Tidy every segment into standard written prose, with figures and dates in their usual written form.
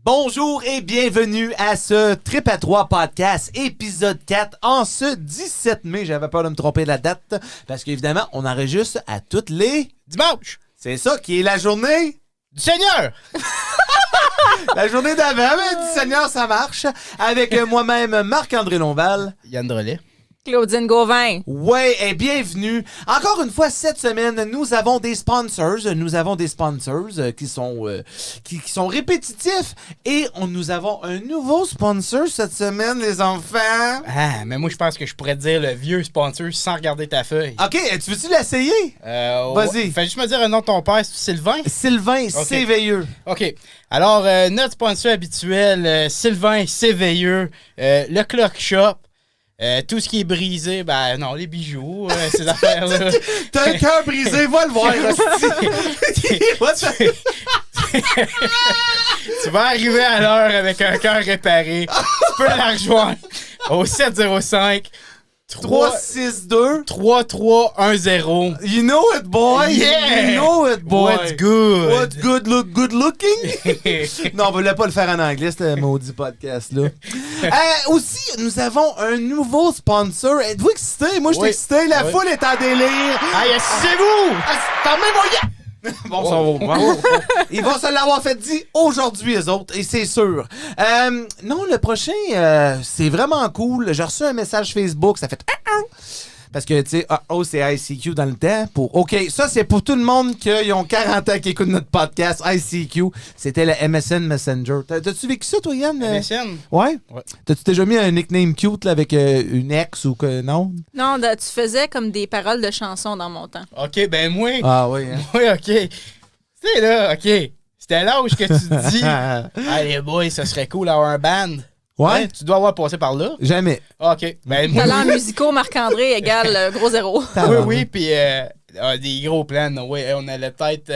Bonjour et bienvenue à ce Trip à 3 podcast, épisode 4, en ce 17 mai. J'avais peur de me tromper de la date, parce qu'évidemment, on enregistre à toutes les... dimanches. C'est ça qui est la journée... du Seigneur. La journée d'avant, mais du Seigneur, ça marche. Avec moi-même, Marc-André Lonval. Yann Drolet. Claudine Gauvin. Ouais, et bienvenue. Encore une fois, cette semaine, nous avons des sponsors. Nous avons des sponsors qui sont répétitifs. Et nous avons un nouveau sponsor cette semaine, les enfants. Ah, mais moi, je pense que je pourrais te dire le vieux sponsor sans regarder ta feuille. OK, tu veux-tu l'essayer? Vas-y. Fais juste me dire un nom de ton père, c'est Sylvain? Sylvain Séveilleux. OK. Alors, notre sponsor habituel, Sylvain Séveilleux, le Clock Shop. Tout ce qui est brisé, ben non, les bijoux, ces affaires-là. T'as un cœur brisé, va le voir, hostie. Tu vas arriver à l'heure avec un cœur réparé. Tu peux la rejoindre au 705 362 3310. You know it, boy. Yeah. You know it, boy. What's good? What's good look good looking? Non, on voulait pas le faire en anglais, ce maudit podcast-là. Aussi, nous avons un nouveau sponsor. Êtes-vous excités? Moi, je suis excité. La foule est en délire. Aïe, c'est vous! Fermez-moi! Bon, ça va. Ils vont se l'avoir fait dire aujourd'hui, les autres, et c'est sûr. Non, le prochain, c'est vraiment cool. J'ai reçu un message Facebook, ça fait... Parce que, tu sais, c'est ICQ dans le temps. OK, ça, c'est pour tout le monde qui ont 40 ans qui écoutent notre podcast. ICQ, c'était le MSN Messenger. T'as-tu vécu ça, toi, Yann? MSN? Ouais? Ouais. T'as-tu déjà mis un nickname cute là, avec une ex ou que non? Non, tu faisais comme des paroles de chansons dans mon temps. OK, ben moi... Ah oui, hein? Oui, OK. C'est là, OK. C'était l'âge que tu te dis... Allez, boy, ça serait cool d'avoir un band. Ouais? Hein, tu dois avoir passé par là. Jamais. OK. Ben, moi, Talent musicaux, Marc-André égale gros zéro. oui, puis des gros plans. Ouais, on allait peut-être...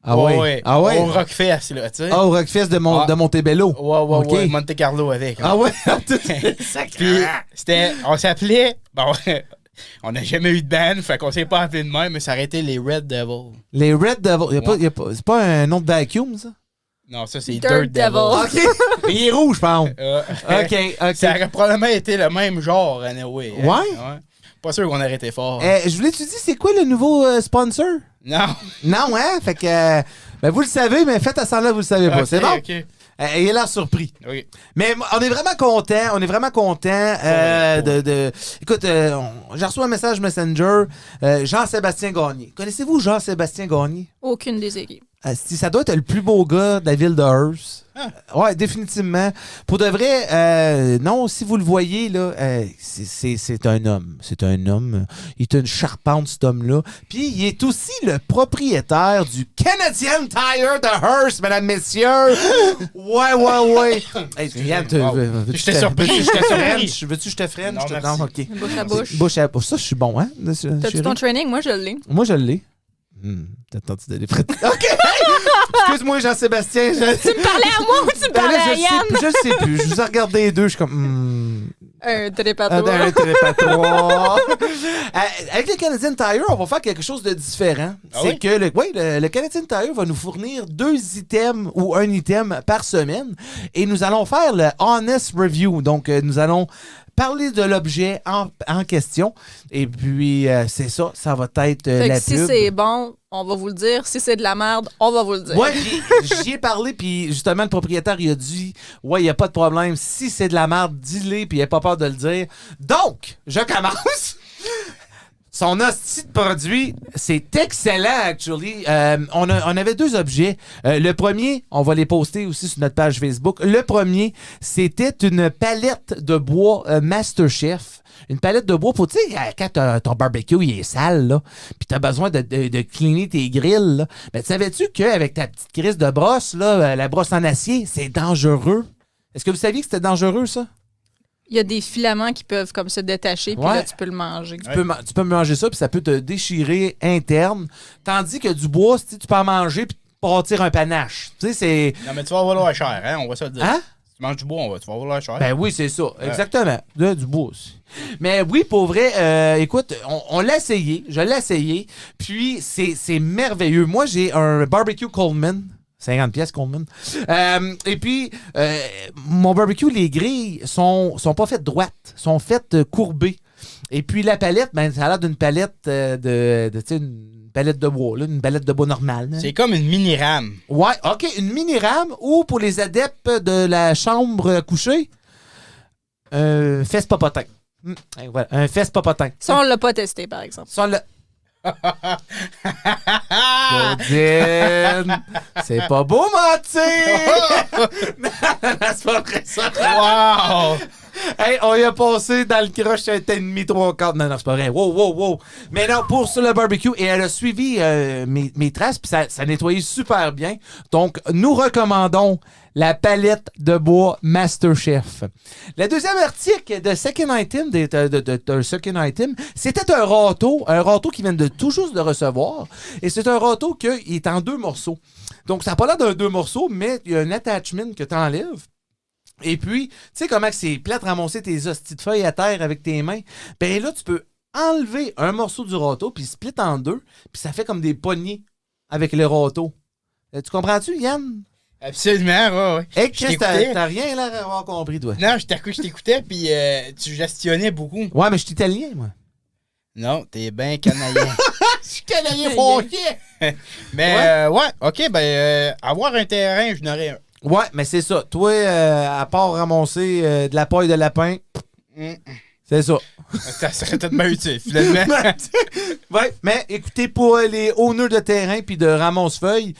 Ah ouais? Ah ouais? Au Rockfest, là, tu sais. Ah, au Rockfest de Montebello. Ouais, Monte Carlo avec. Ah ouais? Puis, on s'appelait... Bon, on n'a jamais eu de band, fait qu'on s'est pas appelé de même, mais ça aurait été les Red Devils. Les Red Devils. C'est pas un nom de vacuum, ça? Non, ça, c'est Dirt Dirt Devils. Devils. OK. Mais il est rouge, je pense. OK. Ça aurait probablement été le même genre, anyway. Hein? Ouais? Pas sûr qu'on aurait été fort. Je voulais-tu dire, c'est quoi le nouveau sponsor? Non. Non, hein? Fait que, ben vous le savez, mais faites à ça là, vous le savez pas. Okay, C'est bon? OK. Ayez l'air surpris. Oui. Mais on est vraiment content. Écoute, j'ai reçu un message Messenger. Jean-Sébastien Gagné. Connaissez-vous Jean-Sébastien Gagné? Aucune des équipes. Si ça doit être le plus beau gars de la ville de Hearst. Ouais, définitivement. Pour de vrai, non, si vous le voyez, là, c'est un homme. C'est un homme. Il est une charpente, cet homme-là. Puis, il est aussi le propriétaire du Canadian Tire de Hearst, mesdames, messieurs. Ouais. Hey, Yann, J'étais surpris. Veux-tu que je te freine? Non, merci. Non, OK. Bouche à bouche. Bouche à bouche. Ça, je suis bon, hein? T'as-tu ton training? Moi, je l'ai. Moi, je l'ai. T'as tenté d'aller prêter. OK! Excuse-moi, Jean-Sébastien. Tu me parlais à moi ou tu me parlais à Yann? Je le sais plus. Je vous ai regardé les deux. Je suis comme... Un télépatoire. Un télépatoire. Avec le Canadian Tire, on va faire quelque chose de différent. C'est que le Canadian Tire va nous fournir 2 items ou un item par semaine. Et nous allons faire le Honest Review. Donc, nous allons parler de l'objet en question. Et puis, c'est ça. Ça va être la pub. Si c'est bon, on va vous le dire. Si c'est de la merde, on va vous le dire. Ouais, j'y ai parlé, puis justement, le propriétaire, il a dit « Ouais, il n'y a pas de problème. Si c'est de la merde, dis-le, puis il n'a pas peur de le dire. » Donc, je commence. Son hostie de produit, c'est excellent, actually. On avait 2 objets. Le premier, on va les poster aussi sur notre page Facebook. Le premier, c'était une palette de bois MasterChef. Une palette de bois pour, tu sais, quand ton barbecue, il est sale, là, puis t'as besoin de cleaner tes grilles, là. Ben, savais-tu qu'avec ta petite crise de brosse, là, la brosse en acier, c'est dangereux? Est-ce que vous saviez que c'était dangereux, ça? Il y a des filaments qui peuvent comme se détacher, puis là, tu peux le manger. Tu peux manger ça, puis ça peut te déchirer interne. Tandis que du bois, tu peux en manger, puis partir un panache. Tu sais, c'est... Non, mais tu vas valoir cher, hein? On va se le dire. Hein? Tu manges du bois, tu vas valoir cher. Ben oui, c'est ça. Exactement. Du bois aussi. Mais oui, pour vrai, écoute, on l'a essayé. Je l'ai essayé. Puis, c'est merveilleux. Moi, j'ai un barbecue Coleman. 50 pièces Coleman. Et puis, mon barbecue, les grilles sont pas faites droites, sont faites courbées. Et puis, la palette, ben, ça a l'air d'une palette tu sais, une palette de bois, là, une palette de bois normale. Hein. C'est comme une mini-rame. Ouais, OK, une mini-rame ou pour les adeptes de la chambre à coucher, fesse popotin. Voilà, un fesse popotin. Ça, on l'a pas testé, par exemple. Ça, là. Claudine, c'est pas beau mentir! Non, c'est pas vrai ça. Wow! Hey, on y a passé dans le croche un ennemi 3/4. Non, c'est pas vrai. Wow. Mais non, sur le barbecue, et elle a suivi mes traces, puis ça a nettoyé super bien. Donc, nous recommandons la palette de bois MasterChef. Le deuxième article de Second Item, de Second Item, c'était un râteau qui vient de tout juste de recevoir. Et c'est un râteau qui est en 2 morceaux. Donc, ça n'a pas l'air d'un 2 morceaux, mais il y a un attachment que tu enlèves. Et puis, tu sais comment c'est plate ramasser tes hosties de feuilles à terre avec tes mains? Ben là, tu peux enlever un morceau du râteau, puis split en 2, puis ça fait comme des poignées avec le râteau. Tu comprends-tu, Yann? Absolument, ouais. Hey, Chris, t'as rien l'air d'avoir compris, toi. Non, je t'écoutais, puis tu gestionnais beaucoup. Ouais, mais je suis italien, moi. Non, t'es bien canadien. Je suis canadien foncier! Mais, ouais, OK, ben, avoir un terrain, je n'aurais un. Ouais, mais c'est ça. Toi, à part ramasser de la paille de lapin, c'est ça. Ça serait tellement utile, finalement. Ouais, mais écoutez, pour les owners de terrain puis de ramasse-feuilles,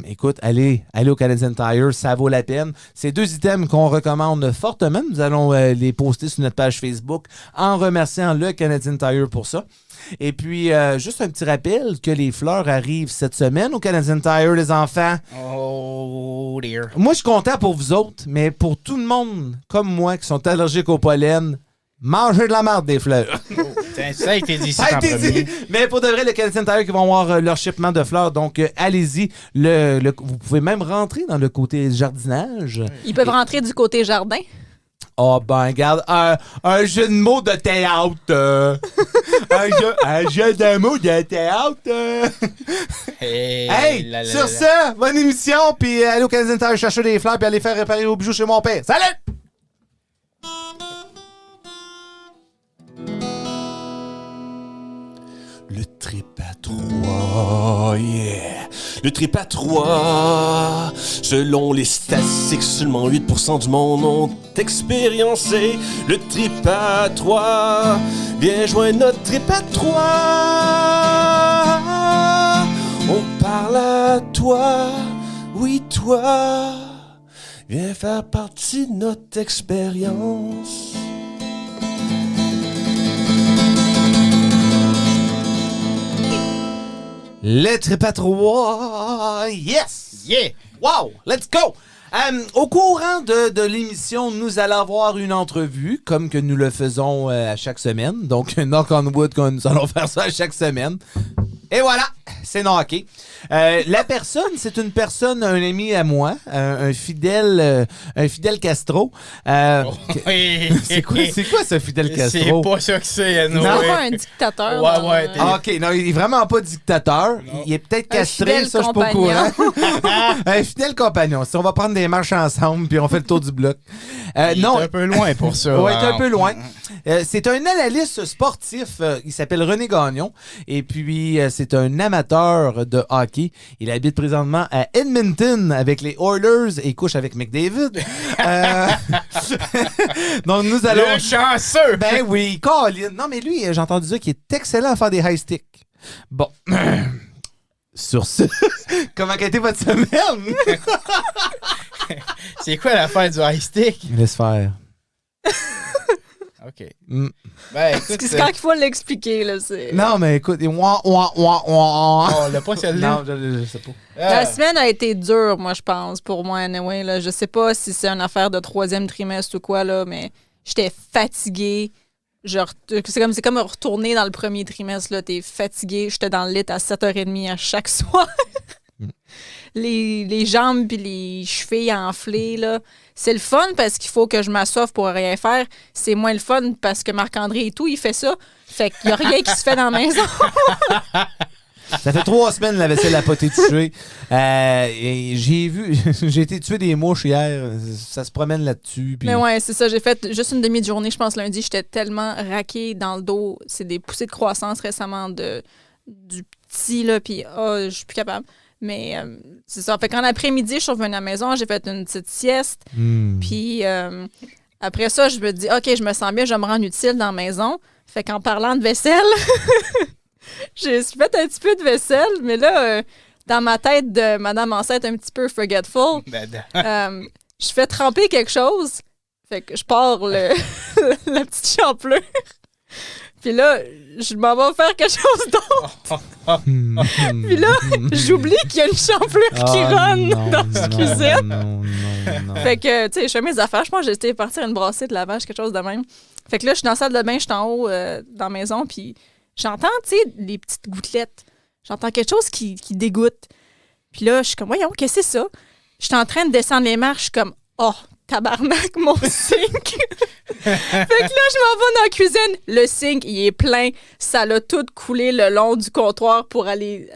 écoute, allez au Canadian Tire, ça vaut la peine. C'est 2 items qu'on recommande fortement. Nous allons les poster sur notre page Facebook en remerciant le Canadian Tire pour ça. Et puis, juste un petit rappel que les fleurs arrivent cette semaine au Canadian Tire, les enfants. Oh, dear. Moi, je suis content pour vous autres, mais pour tout le monde comme moi qui sont allergiques au pollen, mangez de la merde des fleurs. Oh, ça a été dit ici Ça a en été premier. dit. Mais pour de vrai, le Canadian Tire qui vont avoir leur shipment de fleurs, donc allez-y. Vous pouvez même rentrer dans le côté jardinage. Ils peuvent rentrer du côté jardin. Oh ben, regarde, un jeu de mots de théâtre. un jeu de mots de théâtre. Hey, sur ça, bonne émission, puis allez au Canadian Tire chercher des fleurs, puis allez faire réparer vos bijoux chez mon père. Salut! Le trip à 3, yeah. Le trip à 3. Selon les statistiques, seulement 8% du monde ont expériencé le trip à 3. Viens joindre notre trip à 3. On parle à toi, oui toi. Viens faire partie de notre expérience. Le trip à 3. Yes! Yeah! Wow! Let's go! Au courant de l'émission, nous allons avoir une entrevue, comme que nous le faisons à chaque semaine. Donc, knock on wood, nous allons faire ça à chaque semaine. Et voilà, c'est knocké. La personne, c'est une personne, un ami à moi, un fidèle Castro. Oui. C'est quoi ce Fidel Castro? C'est pas ça que c'est, C'est pas un dictateur. Ouais, non. ouais, Ah, OK, non, il est vraiment pas dictateur. Non. Il est peut-être Un castré, fidèle ça, je suis pas au courant. compagnon. Un fidèle compagnon. Si on va prendre des marches ensemble, puis on fait le tour du bloc. Non, Il est un peu loin pour ça. ouais, il est un peu loin. C'est un analyste sportif. Il s'appelle René Gagnon. Et puis, c'est un amateur de hockey. Il habite présentement à Edmonton avec les Oilers et couche avec McDavid. Donc, nous allons... Le chanceux! Ben oui, Colin. Non, mais lui, j'ai entendu dire qu'il est excellent à faire des high sticks. Bon. Sur ce, comment a été votre semaine? C'est quoi l'affaire du high stick? Laisse faire. OK. Mm. Ben, écoute... C'est quand qu'il faut l'expliquer, là. C'est... Non, mais écoute, On l'a pas celle-là? Non, je sais pas. La semaine a été dure, moi, je pense, pour moi, anyway, là. Je sais pas si c'est une affaire de 3e trimestre ou quoi, là, mais j'étais fatiguée. C'est comme retourner dans le premier trimestre, là. T'es fatigué. J'étais dans le lit à 7h30 à chaque soir. Les jambes puis les chevilles enflées, là. C'est le fun parce qu'il faut que je m'assoive pour rien faire. C'est moins le fun parce que Marc-André et tout, il fait ça. Fait qu'il y a rien qui se fait dans la maison. Ça fait 3 semaines la vaisselle n'a pas été touchée. Et j'ai été tuer des mouches hier. Ça se promène là-dessus. Puis... Mais ouais, c'est ça. J'ai fait juste une demi-journée, je pense, lundi. J'étais tellement raquée dans le dos. C'est des poussées de croissance récemment du petit, là, puis je suis plus capable. Mais c'est ça. Fait qu'en après-midi, je suis revenue à la maison, j'ai fait une petite sieste. Puis après ça, je me dis, OK, je me sens bien, je vais me rendre utile dans la maison. Fait qu'en parlant de vaisselle, j'ai fait un petit peu de vaisselle, mais là, dans ma tête de Madame Ancêtre un petit peu forgetful, je fais tremper quelque chose. Fait que je pars la petite champlure. Puis là, je m'en vais faire quelque chose d'autre. Puis là, j'oublie qu'il y a une champlure qui runne dans la cuisine. Non. Fait que, tu sais, je fais mes affaires. Je pense que j'étais partir une brassée de lavage, quelque chose de même. Fait que là, je suis dans la salle de bain, je suis en haut dans la maison, puis j'entends, tu sais, les petites gouttelettes. J'entends quelque chose qui dégoûte. Puis là, je suis comme, voyons, qu'est-ce que c'est ça? Je suis en train de descendre les marches, je suis comme, oh, tabarnak, mon sink! Fait que là, je m'en vais dans la cuisine. Le sink, il est plein. Ça l'a tout coulé le long du comptoir pour aller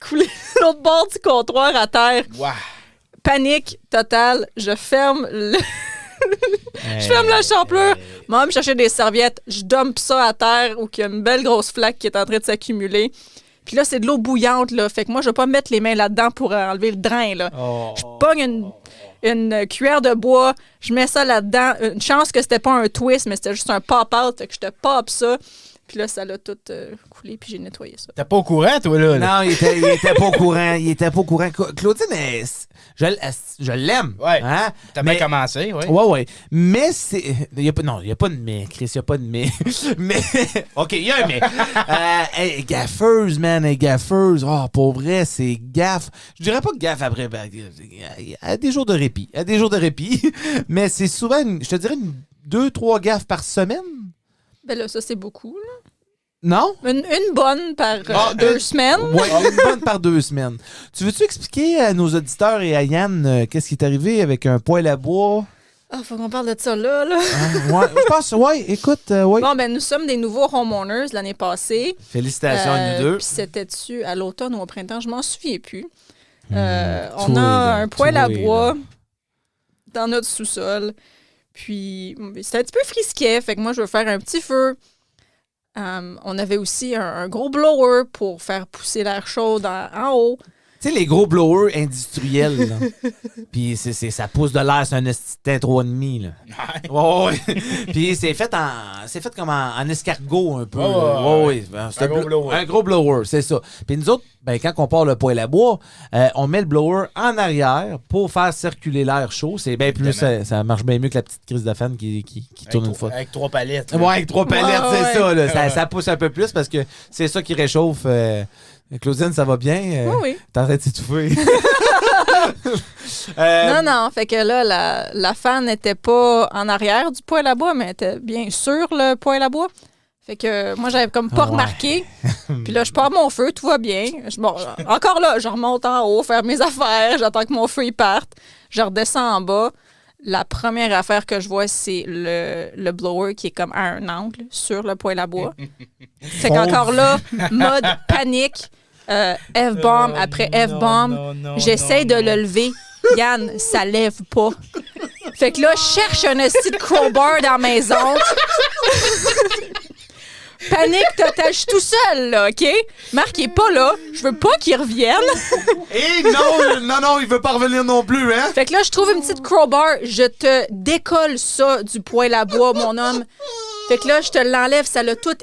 couler l'autre bord du comptoir à terre. Wow. Panique totale. Je ferme je ferme la champlure. Moi, me chercher des serviettes. Je dumpe ça à terre où il y a une belle grosse flaque qui est en train de s'accumuler. Puis là, c'est de l'eau bouillante, là. Fait que moi, je vais pas mettre les mains là-dedans pour enlever le drain, là. Je pogne une cuillère de bois, je mets ça là-dedans. Une chance que c'était pas un twist, mais c'était juste un pop-out. Fait que je te pop ça. Puis là, ça l'a tout coulé, puis j'ai nettoyé ça. T'es pas au courant, toi, là? Non, il était pas au courant. Il était pas au courant. Claudine, je l'aime. Ouais. Hein? T'as bien commencé, oui. Ouais. Mais c'est. Il n'y a pas de mais, Chris. Il n'y a pas de mais. Mais. OK, il y a un mais. Elle est gaffeuse, man. Elle est gaffeuse. Oh, pour vrai, c'est gaffe. Je dirais pas gaffe après. Elle a des jours de répit. Mais c'est souvent, je te dirais, 2-3 gaffes par semaine. Ben là, ça, c'est beaucoup, là. Non? Une bonne par 2 semaines. Oui, une bonne par 2 semaines. Tu veux-tu expliquer à nos auditeurs et à Yann qu'est-ce qui est arrivé avec un poêle à bois? Ah, faut qu'on parle de ça là. Ouais, je pense, écoute, oui. Bon, ben, nous sommes des nouveaux homeowners l'année passée. Félicitations à nous deux. Puis c'était-tu à l'automne ou au printemps? Je m'en souviens plus. On a un poêle à bois dans notre sous-sol. Puis, c'était un petit peu frisquet. Fait que moi, je veux faire un petit feu. On avait aussi un gros blower pour faire pousser l'air chaud en haut. Tu sais, les gros blowers industriels, là. Puis ça pousse de l'air, c'est un estitin 3,5, là. Ouais. Puis c'est fait comme en escargot un peu. Ouais. Un gros blower, c'est ça. Puis nous autres, ben, quand on part le poêle à bois, on met le blower en arrière pour faire circuler l'air chaud. C'est bien plus, ça marche bien mieux que la petite crise de fan qui tourne une fois. Avec 3 palettes. Ouais, avec 3 palettes, c'est ça, là. Ça pousse un peu plus parce que c'est ça qui réchauffe. Claudine, ça va bien? Oui. T'es en train de t'étouffer? Non. Fait que là, la fan n'était pas en arrière du poêle à bois, mais elle était bien sur le poêle à bois. Fait que moi, j'avais comme pas remarqué. Puis là, je pars mon feu, tout va bien. Encore là, je remonte en haut, faire mes affaires, j'attends que mon feu il parte. Je redescends en bas. La première affaire que je vois, c'est le blower qui est comme à un angle sur le poêle à bois. Fait qu'encore là, mode panique, F-bomb après F-bomb. J'essaie de le lever. Yann, ça lève pas. Fait que là, je cherche un esti de crowbar dans la maison. Panique totale, je suis tout seul, là, OK? Marc, il est pas là. Je veux pas qu'il revienne. Et non, il veut pas revenir non plus, hein? Fait que là, je trouve une petite crowbar. Je te décolle ça du poêle à bois, mon homme. Fait que là, je te l'enlève. Ça l'a tout...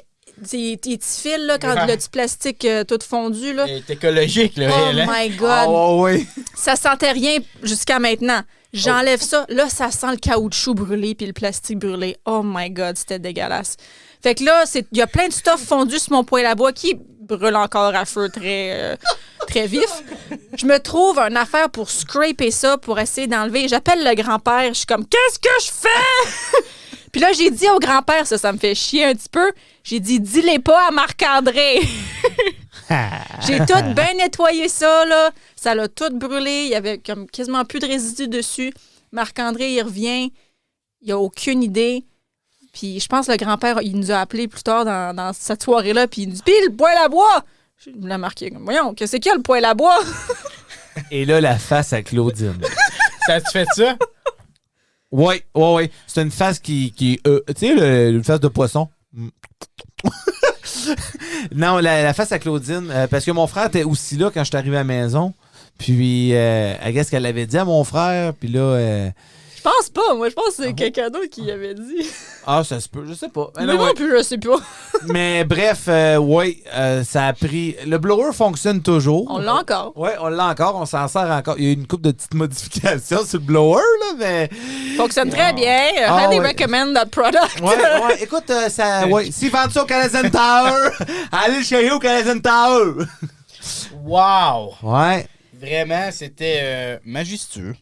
Tes petits fils, là, quand le petit plastique tout fondu, là. C'est écologique, là. Oh my God. Oh, oui. Ça sentait rien jusqu'à maintenant. J'enlève ça. Là, ça sent le caoutchouc brûlé puis le plastique brûlé. Oh my God, c'était dégueulasse. Fait que là, il y a plein de stuff fondu sur mon poêle à bois qui brûle encore à feu très, très vif. Je me trouve une affaire pour scraper ça, pour essayer d'enlever. J'appelle le grand-père. Je suis comme, qu'est-ce que je fais? Puis là, j'ai dit au grand-père, ça me fait chier un petit peu. J'ai dit, dis-les pas à Marc-André. J'ai tout bien nettoyé ça, là. Ça l'a tout brûlé. Il y avait comme quasiment plus de résidus dessus. Marc-André, il revient. Il a aucune idée. Puis je pense que le grand-père, il nous a appelés plus tard dans cette soirée-là. Puis il nous dit, puis le poêle à bois! Je l'ai marqué comme, voyons, qu'est-ce qu'il y a, le poêle à bois? Et là, la face à Claudine. Ça tu fait ça? Oui. C'est une face qui tu sais, une face de poisson. Non, la face à Claudine, parce que mon frère était aussi là quand je suis arrivé à la maison. Puis, qu'est-ce qu'elle avait dit à mon frère? Puis là... Je pense pas, moi, je pense que c'est quelqu'un d'autre qui avait dit. Ah, ça se peut, je sais pas. Mais non plus, je sais pas. Mais bref, ça a pris... Le blower fonctionne toujours. On l'a encore. Oui, on l'a encore, on s'en sert encore. Il y a eu une couple de petites modifications sur le blower, là, mais... Fonctionne très bien. Highly recommend that product. Ouais, écoute, s'ils vendent ça au Canadian Tower, allez le chercher au Canadian Tower. Wow! Ouais. Vraiment, c'était majestueux.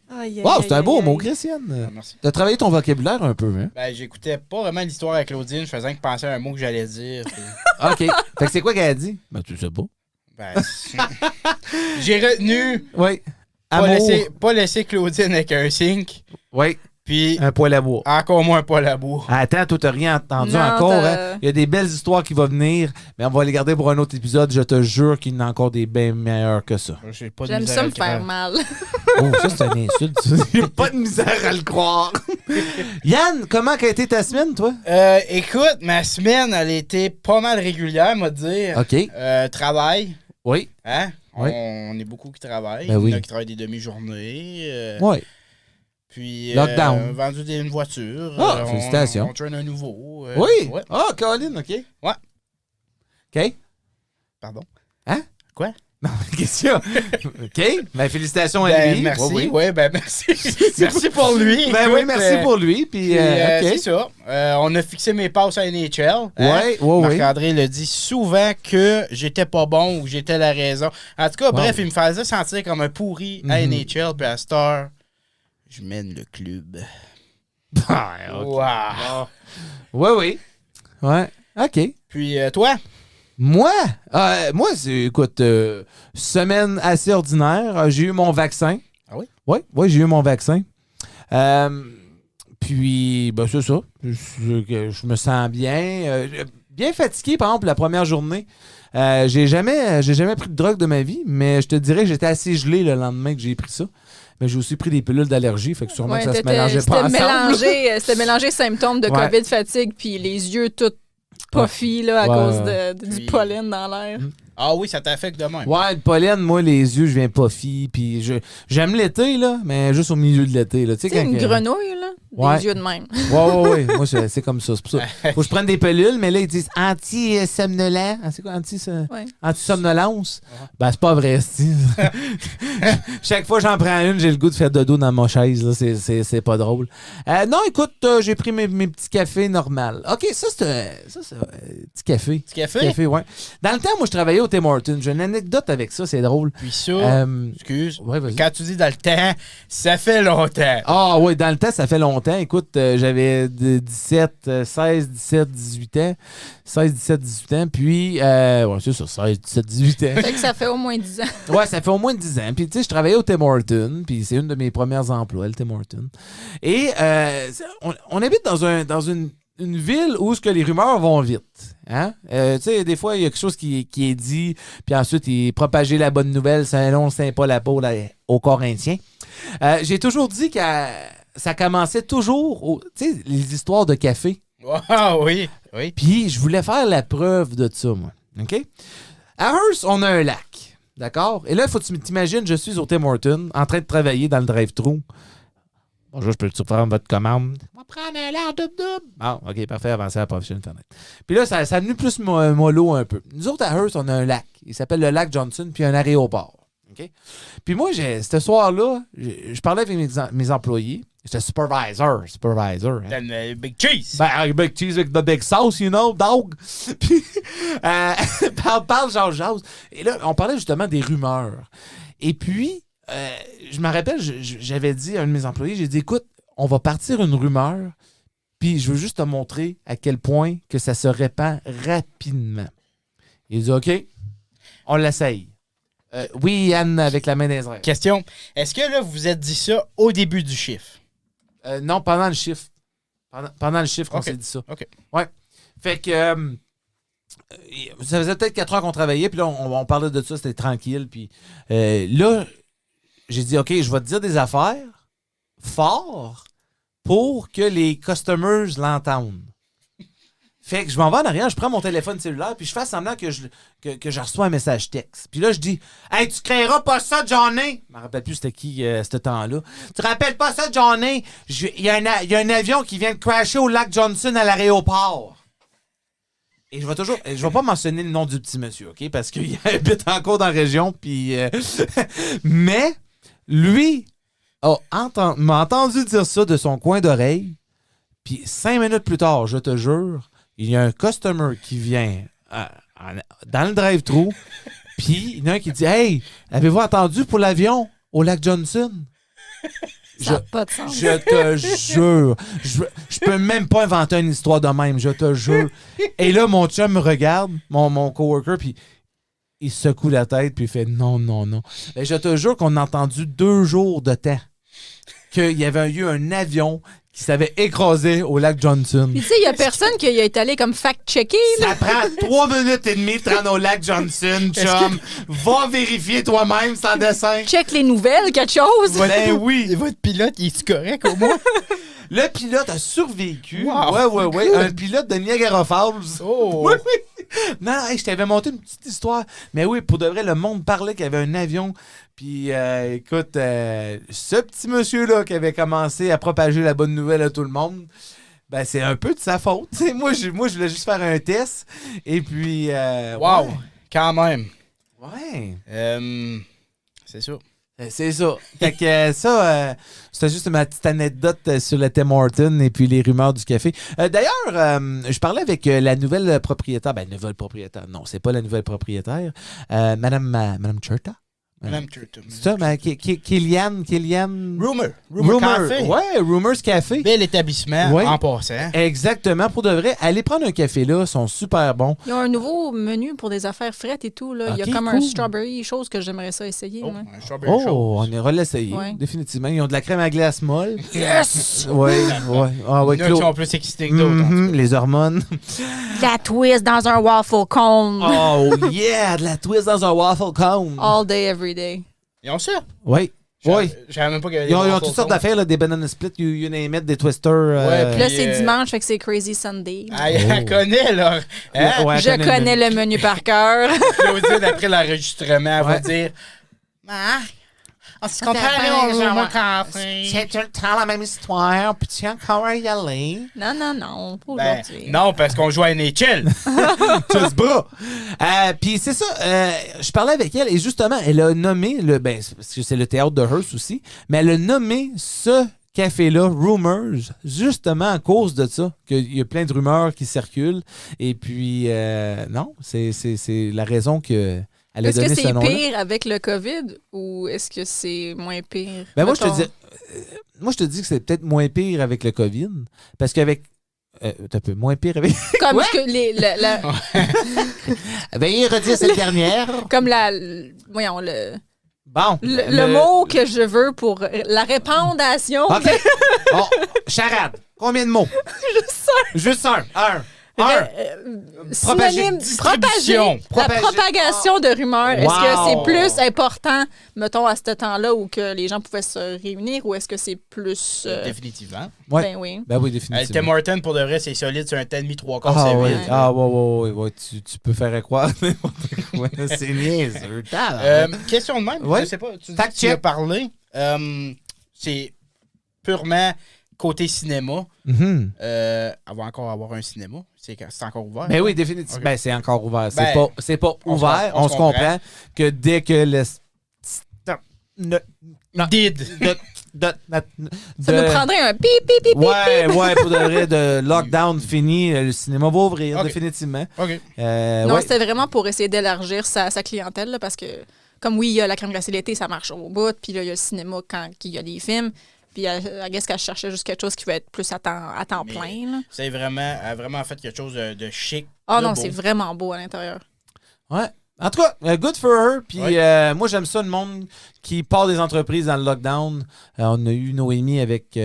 Wow, c'est un beau mot, Christiane. Merci. T'as travaillé ton vocabulaire un peu, hein? Ben, j'écoutais pas vraiment l'histoire avec Claudine, je faisais que penser à un mot que j'allais dire. Puis... OK. Fait que c'est quoi qu'elle a dit? Ben, tu sais pas. Ben, j'ai retenu Oui. pas laisser Claudine avec un sink, Oui. puis Un poêle à bois. encore moins pas la boue. Attends, toi, t'as rien entendu Non, encore. Hein? Il y a des belles histoires qui vont venir, mais on va les garder pour un autre épisode. Je te jure qu'il y en a encore des bien meilleurs que ça. J'aime ça me faire mal. Oh, ça, c'est une insulte. J'ai pas de misère à le croire. Yann, comment a été ta semaine, toi? Écoute, ma semaine, elle était pas mal régulière, m'a dire. OK. Travail. Oui. Hein? Oui. On est beaucoup qui travaillent. Ben oui. Il y en a qui travaillent des demi-journées. Oui. Puis, Lockdown. vendu une voiture. Ah, félicitations. On traîne un nouveau. Oui. Ouais. Ah, Colin, OK. Ouais. OK. Pardon. Hein? Quoi? Non, qu'est-ce qu'il y a? OK. Ben, félicitations à Ben, lui. merci. Oui. Ouais, ben, merci. Merci pour lui. Ben Écoute, oui, merci pour lui. Puis, C'est OK. ça. On a fixé mes passes à NHL. Oui. Marc-André le dit souvent que j'étais pas bon ou que j'étais la raison. En tout cas, bref, il me faisait sentir comme un pourri à NHL. Puis à cette heure, je mène le club. Ah, OK. Wow. Oui. Ouais. OK. Puis toi? Moi, c'est, écoute, semaine assez ordinaire. J'ai eu mon vaccin. Ah oui? Oui, j'ai eu mon vaccin. Puis, ben, c'est ça. Je me sens bien. Bien fatigué, par exemple, la première journée. J'ai jamais pris de drogue de ma vie, mais je te dirais que j'étais assez gelé le lendemain que j'ai pris ça. Mais j'ai aussi pris des pilules d'allergie, fait que sûrement que ça se mélangeait pas ensemble. C'était mélangé symptômes de COVID, fatigue, puis les yeux tout puffy là, à cause du pollen dans l'air. Ah oui, ça t'affecte de même. Ouais, le pollen, moi, les yeux, je viens puffy. Puis j'aime l'été, là, mais juste au milieu de l'été. Tu sais, une grenouille, là, des yeux de même. Ouais. Moi, c'est comme ça. C'est pour ça. Faut que je prenne des pilules, mais là, ils disent anti-somnolent. C'est quoi, anti-somnolence? Ben, c'est pas vrai, Chaque fois que j'en prends une, j'ai le goût de faire dodo dans ma chaise. Là. C'est pas drôle. Non, écoute, j'ai pris mes petits cafés normaux. OK, ça, c'est petit café. Petit café? Café, ouais. Dans le temps, moi, je travaillais au Tim Hortons. J'ai une anecdote avec ça, c'est drôle. Puis ça, excuse, quand tu dis dans le temps, ça fait longtemps. Ah oui, dans le temps, ça fait longtemps. Écoute, j'avais 16, 17, 18 ans. 16, 17, 18 ans. Puis, c'est ça, 16, 17, 18 ans. Fait que ça fait au moins 10 ans. Ouais, ça fait au moins 10 ans. Puis, tu sais, je travaillais au Tim Hortons. Puis, c'est une de mes premiers emplois, le Tim Hortons. Et on habite dans une ville où ce que les rumeurs vont vite. Hein? Tu sais, des fois, il y a quelque chose qui est dit, puis ensuite, il est propagé la bonne nouvelle, Saint-Long, Saint-Paul-la-Paul aux Corinthiens. J'ai toujours dit que ça commençait toujours, tu sais, les histoires de café. Wow, oui. Puis, je voulais faire la preuve de ça, moi. OK? À Hearst, on a un lac. D'accord? Et là, il faut que tu t'imagines, je suis au Tim Hortons, en train de travailler dans le drive-thru. Bonjour, je peux te prendre votre commande. On va prendre un lard double. Bon, OK, parfait, avancez à la prochaine fenêtre. Puis là, ça a venu plus mollo un peu. Nous autres, à Hearst, on a un lac. Il s'appelle le lac Johnson, puis un aéroport. OK? Puis moi, ce soir-là, je parlais avec mes employés. J'étais supervisor. Hein? Big cheese. Ben, big cheese with the big sauce, you know, dog. Puis, parle, jase. Et là, on parlait justement des rumeurs. Et puis, je me rappelle, j'avais dit à un de mes employés, j'ai dit, écoute, on va partir une rumeur, puis je veux juste te montrer à quel point que ça se répand rapidement. Il dit, OK, on l'essaye. Oui, Yann, avec la main dans les airs. Question, est-ce que là, vous vous êtes dit ça au début du chiffre? Non, pendant le chiffre. Pendant le chiffre, on OK. s'est dit ça. OK. Ouais. Fait que ça faisait peut-être 4 heures qu'on travaillait, puis là, on parlait de ça, c'était tranquille. Puis là, j'ai dit, OK, je vais te dire des affaires fort pour que les customers l'entendent. Fait que je m'en vais en arrière, je prends mon téléphone cellulaire, puis je fais semblant que je reçois un message texte. Puis là, je dis « Hey, tu créeras pas ça, Johnny! » Je me rappelle plus c'était qui, ce temps-là. « Tu rappelles pas ça, Johnny? Il y a un avion qui vient de crasher au lac Johnson à l'aéroport. » Et je vais pas mentionner le nom du petit monsieur, OK? Parce qu'il habite encore dans la région, puis... mais, lui m'a entendu dire ça de son coin d'oreille, puis 5 minutes plus tard, je te jure, il y a un customer qui vient dans le drive-thru, puis il y en a un qui dit « Hey, avez-vous entendu pour l'avion au lac Johnson? » Ça n'a pas de sens. Je te jure. Je peux même pas inventer une histoire de même, je te jure. Et là, mon chum me regarde, mon coworker, puis il secoue la tête, puis il fait non, non, non. Et je te jure qu'on a entendu 2 jours de temps qu'il y avait eu un avion qui s'avait écrasé au lac Johnson. Puis tu sais, il y a personne qui a été allé comme fact-checker. Ça prend 3 minutes et demie de te rendre au lac Johnson, chum. Va vérifier toi-même sans dessin. Check les nouvelles, quelque chose. Ben oui. Et votre pilote, il est correct au moins? Le pilote a survécu. Wow. Ouais. Un pilote de Niagara Falls. Oh! Oui. Non, hey, je t'avais monté une petite histoire. Mais oui, pour de vrai, le monde parlait qu'il y avait un avion. Puis, écoute, ce petit monsieur-là qui avait commencé à propager la bonne nouvelle à tout le monde, ben c'est un peu de sa faute. T'sais, moi, je voulais juste faire un test. Et puis... Wow! Ouais. Quand même. Ouais. C'est ça. C'est ça. Fait que c'était juste ma petite anecdote sur le Tim Horton et puis les rumeurs du café. D'ailleurs, je parlais avec la nouvelle propriétaire. Ben, nouvelle propriétaire. Non, c'est pas la nouvelle propriétaire. Madame Cherta. Madame Turtum. C'est ça, mais Kylian. Rumor Café. Ouais, Rumors Café. Bel établissement, Ouais. en passant. Exactement, pour de vrai. Allez prendre un café là, ils sont super bons. Ils ont un nouveau menu pour des affaires frettes et tout. Là. Il y Ok, a comme cool. un strawberry, chose que j'aimerais ça essayer. Oh, ouais. un strawberry show. Oh, on ira l'essayer, Ouais. définitivement. Ils ont de la crème à glace molle. Yes! Ouais. Ah, ouais, Il y en a qui Claude. sont plus excités que d'autres. en tout Mhm, cas. les hormones. La twist dans un waffle cone. Oh yeah, de la twist dans un waffle cone. All day, every day. Ils ont ça? Oui. Oui. Je savais même pas qu'il y avait Ils ont waffle toutes sortes cones. d'affaires, là, des banana split, you name it, des twisters. Ouais, Puis là, Puis, c'est dimanche, fait que c'est Crazy Sunday. Ah, elle connaît, là. Hein? Ouais, Je connais le menu par cœur. Claudine, après l'enregistrement, elle va Ouais. dire on se compare au Rumor café. C'est tout le temps la même histoire, puis tu as encore à y aller. Non, pas Ben, aujourd'hui. non, parce qu'on joue à NHL. Tous bras. Puis c'est ça, je parlais avec elle et justement, elle a nommé, parce que c'est le théâtre de Hearst aussi, mais elle a nommé ce café-là, Rumors, justement à cause de ça, qu'il y a plein de rumeurs qui circulent. Et puis, non, c'est la raison que elle a Est-ce donné que ce c'est nom-là. pire avec le COVID ou est-ce que c'est moins pire? Ben moi, je Mettons. te dis, moi, je te dis que c'est peut-être moins pire avec le COVID, parce qu'avec... un peu moins pire avec... Comme Ouais. que Veuillez redire cette dernière. comme voyons, Bon. le mot que je veux pour la répandation. OK. Bon, charade. Combien de mots? Juste un. Synonyme, distribution. la propagation de rumeurs. Est-ce que Wow. c'est plus important, mettons, à ce temps-là où que les gens pouvaient se réunir ou est-ce que c'est plus... Définitivement. Ouais. Ben oui. Ben oui, Tim définitivement. Horton, pour de vrai, c'est solide sur un 10,5 3/4, Ah c'est ouais. vide. Ah ouais. Tu peux faire croire n'importe quoi. C'est niaiseux. Question de même, Ouais. je sais pas, tu dis Fact que tu as check. parlé. C'est purement côté cinéma. Mhm. Elle va encore avoir un cinéma. C'est encore ouvert. Ben oui, définitivement. Ok. Ben c'est encore ouvert. Ben, C'est pas on se ouvert. com- On se comprend que dès que le... Did. Ça nous prendrait un pip, pip, pip, pip. Ouais, pour de vrai, de lockdown fini, le cinéma va ouvrir, Ok. définitivement. OK. Non, Ouais. c'était vraiment pour essayer d'élargir sa clientèle, là, parce que, comme oui, il y a la crème glacée l'été, ça marche au bout, puis là, il y a le cinéma quand il y a des films, puis I guess qu'elle cherchait juste quelque chose qui va être plus à temps Mais- plein. Là. Elle a vraiment fait quelque chose de chic. Ah de non, beau. c'est vraiment beau à l'intérieur. Ouais. En tout cas, good for her. Puis Ouais. moi, j'aime ça, le monde qui part des entreprises dans le lockdown. On a eu Noémie avec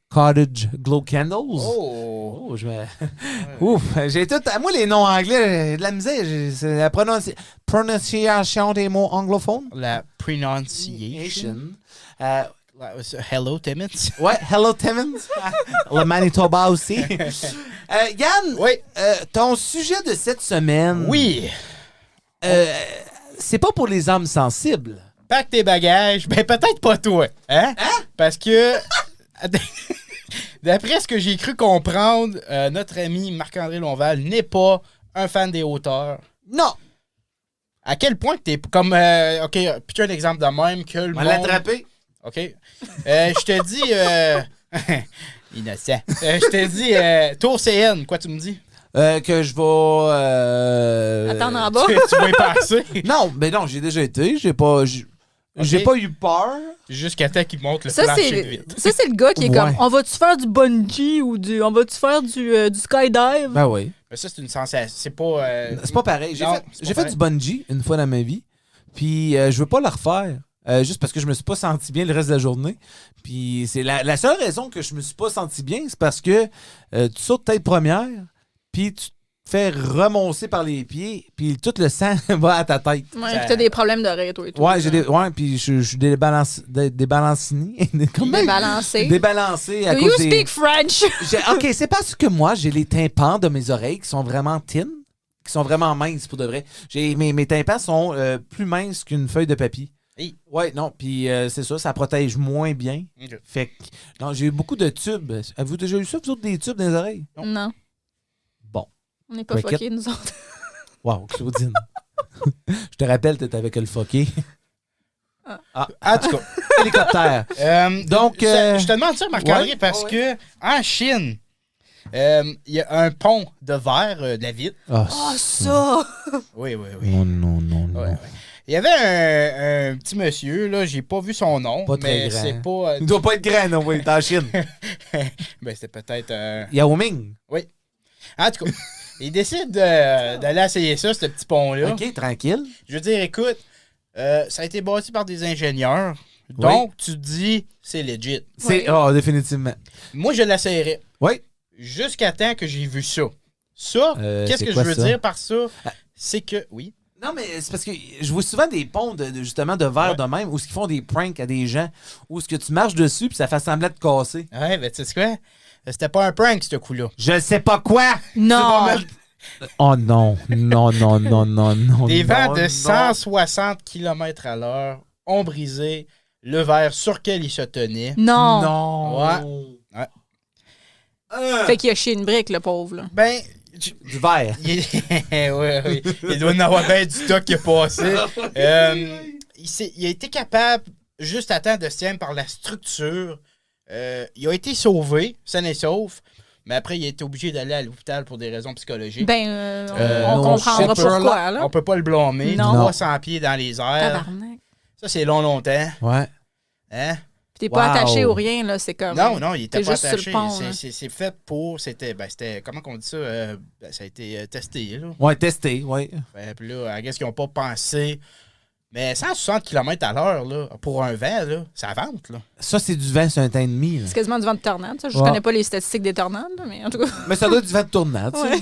Cottage Glow Candles. Oh! Oh, je me... Ouf, j'ai tout... Moi, les noms anglais, j'ai de la misère. C'est la prononciation des mots anglophones. La pronunciation. Euh, Hello, Timmons. ouais, Hello Timmons. Le Manitoba aussi. Yann, Oui. ton sujet de cette semaine... Oui. c'est pas pour les âmes sensibles. Pack tes bagages. Ben, peut-être pas toi. Hein? Parce que, d'après ce que j'ai cru comprendre, notre ami Marc-André Lonval n'est pas un fan des hauteurs. Non. À quel point que t'es comme... OK, pitch un exemple de même que le On va monde... l'attraper. OK. Je te dis... Innocent. Je te dis... Tour CN, quoi tu me dis? Que je vais... Attendre en bas. Tu vas y passer. Non, mais non, j'ai déjà été. J'ai pas eu peur. Jusqu'à temps qu'il monte le Ça, plancher de vite. c'est le gars qui est Ouais. comme, on va-tu faire du bungee ou on va-tu faire du skydive? Ben oui. Mais ça, c'est une sensation. C'est pas... C'est pas pareil. J'ai non, fait, c'est j'ai pas fait du bungee une fois dans ma vie. Puis je veux pas le refaire. Juste parce que je me suis pas senti bien le reste de la journée. Puis c'est la seule raison que je me suis pas senti bien, c'est parce que tu sautes tête première, puis tu te fais remoncer par les pieds, puis tout le sang va à ta tête. Ouais, puis t'as des problèmes d'oreille, toi et tout. Ouais, puis je suis débalanciné. Débalancé. Débalancé à Do cause you des... speak French? OK, c'est parce que moi, j'ai les tympans de mes oreilles qui sont vraiment thin, qui sont vraiment minces pour de vrai. Mes tympans sont plus minces qu'une feuille de papier. Hey. Ouais, non, puis c'est ça protège moins bien. OK. Fait que, non, j'ai eu beaucoup de tubes. Avez-vous déjà eu ça, vous autres, des tubes dans les oreilles? Non. Bon. On n'est pas Cricket. fuckés, nous autres. Wow, Claudine. Je te rappelle, t'étais avec le fucké. En tout cas. Hélicoptère. Donc, je te demande ça, Marc-André, ouais, parce ouais. que en Chine, il y a un pont de verre de la vitre. Ah, Oh, ça! Oui. non, non. Ouais. Il y avait un petit monsieur, là, j'ai pas vu son nom, Pas très mais grand. c'est pas... Il doit pas être grand, non, oui, il est en Chine. ben, c'était peut-être... Yao Ming. Oui. En tout cas, il décide d'aller essayer ça, ce petit pont-là. OK, tranquille. Je veux dire, écoute, ça a été bâti par des ingénieurs, donc tu te dis, c'est legit. C'est... Ouais. Oh, définitivement. Moi, je l'essayerais. Oui. Jusqu'à temps que j'ai vu ça. Ça, qu'est-ce c'est que quoi je veux ça? dire par ça? C'est que... Oui. Non, mais c'est parce que je vois souvent des ponts justement de verre Ouais. de même où ils font des pranks à des gens où ce que tu marches dessus puis ça fait semblant de te casser. Ouais, ben tu sais quoi? C'était pas un prank, ce coup-là. Je sais pas quoi! Non! Oh non, non. Des vents non, de non. 160 km/h ont brisé le verre sur lequel il se tenait. Non! Non. Ouais. Fait qu'il a chié une brique, le pauvre, là. Ben, Du verre. oui. Il doit en avoir bien du stock qui est passé. Il a été capable, juste à temps de se tenir par la structure. Il a été sauvé, sain et sauf. Mais après, il a été obligé d'aller à l'hôpital pour des raisons psychologiques. Ben, non, on comprendra shit, pourquoi, là. On peut pas le blâmer. Non. 300 pieds dans les airs. Tabarnak. Ça, c'est longtemps. Ouais. Hein? Puis t'es pas Wow. attaché ou rien, là, c'est comme... Non, il était t'es pas juste sur le attaché. pont, là. C'est fait pour... C'était... comment qu'on dit ça? Ça a été testé, là. Ouais, testé, ouais. Puis là, I guess qu'ils n'ont pas pensé... Mais 160 km/h, là, pour un vent, là, ça vente, là. Ça, c'est du vent sur un temps et demi. là. C'est quasiment du vent de tornade, ça. Je Ouais. connais pas les statistiques des tornades, là, mais en tout cas... Mais ça doit être du vent de tournade, ça. Ouais.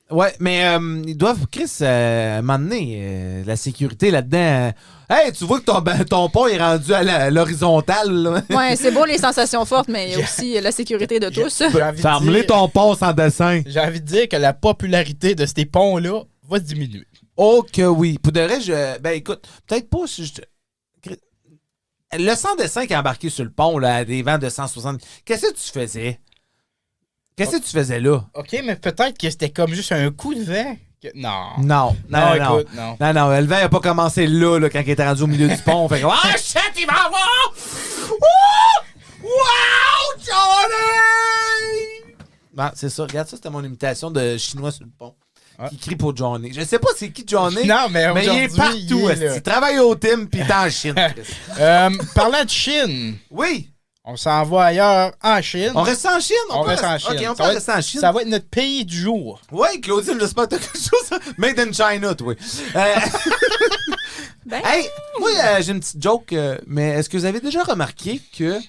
Ouais, mais ils doivent, Chris, à un moment donné, la sécurité là-dedans. Hey, tu vois que ton pont est rendu à l'horizontale, là. Ouais, c'est beau les sensations fortes, mais il y a aussi la sécurité de tous. J'ai envie de Ferme-les dire- ton pont sans dessin. J'ai envie de dire que la popularité de ces ponts-là va diminuer. Oh que oui. Pour de vrai, ben écoute, peut-être pas si je... Le sans dessin qui est embarqué sur le pont, là, à des vents de 160... Qu'est-ce que tu faisais? Qu'est-ce que tu faisais là? OK, mais peut-être que c'était comme juste un coup de vent. Non. Non, Non, non. écoute, non. Non, le vent n'a pas commencé là, quand il était rendu au milieu du pont. Fait que, ah, shit, il va avoir! Wouh! Wow, Johnny! Bon, c'est ça. Regarde, ça, c'était mon imitation de chinois sur le pont. Ouais. Qui crie pour Johnny. Je sais pas c'est qui Johnny. Non, mais mais il est aujourd'hui, partout. il est là. Il travaille au team puis il est en Chine. Parlant de Chine, Oui. On s'en va ailleurs, en Chine. On reste en Chine? On reste en Chine. OK, on Ça peut va rester en Chine. Ça va être notre pays du jour. Oui, Claudine, j'espère que t'as quelque chose. Made in China, toi. Ben, Hey, moi, j'ai une petite joke, mais est-ce que vous avez déjà remarqué que...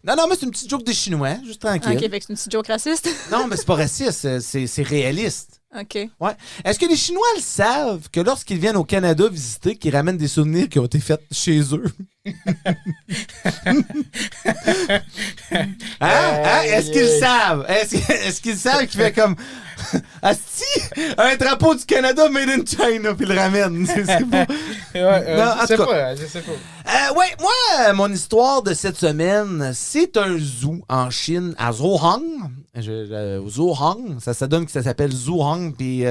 Non, mais c'est une petite joke des Chinois, juste tranquille. OK, fait que c'est une petite joke raciste. Non, mais c'est pas raciste, c'est réaliste. OK. Ouais. Est-ce que les Chinois le savent que lorsqu'ils viennent au Canada visiter, qu'ils ramènent des souvenirs qui ont été faits chez eux? Est-ce qu'ils le savent? Est-ce qu'ils savent qu'il fait comme... Asti, un drapeau du Canada made in China, puis il le ramène. C'est pas... Non, en tout cas. Je sais pas. Ouais, moi, mon histoire de cette semaine, c'est un zoo en Chine, à Zhuhang. Zhuhang, ça donne que ça s'appelle Zhuhang, puis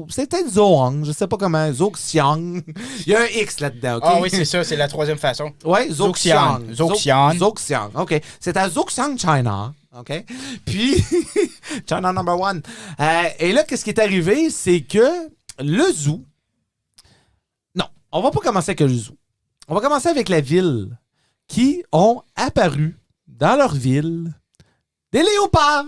c'est peut-être Zhuhang, je sais pas comment, Zhuxiang. Il y a un X là-dedans, OK? Ah oui, c'est ça, c'est la troisième façon. Ouais, Zhuxiang. Zhuxiang. Zhuxiang, OK. C'est à Zhuxiang, China. OK? Puis, China number one. Et là, qu'est-ce qui est arrivé? C'est que le zoo... Non, on va pas commencer avec le zoo. On va commencer avec la ville qui ont apparu dans leur ville des léopards.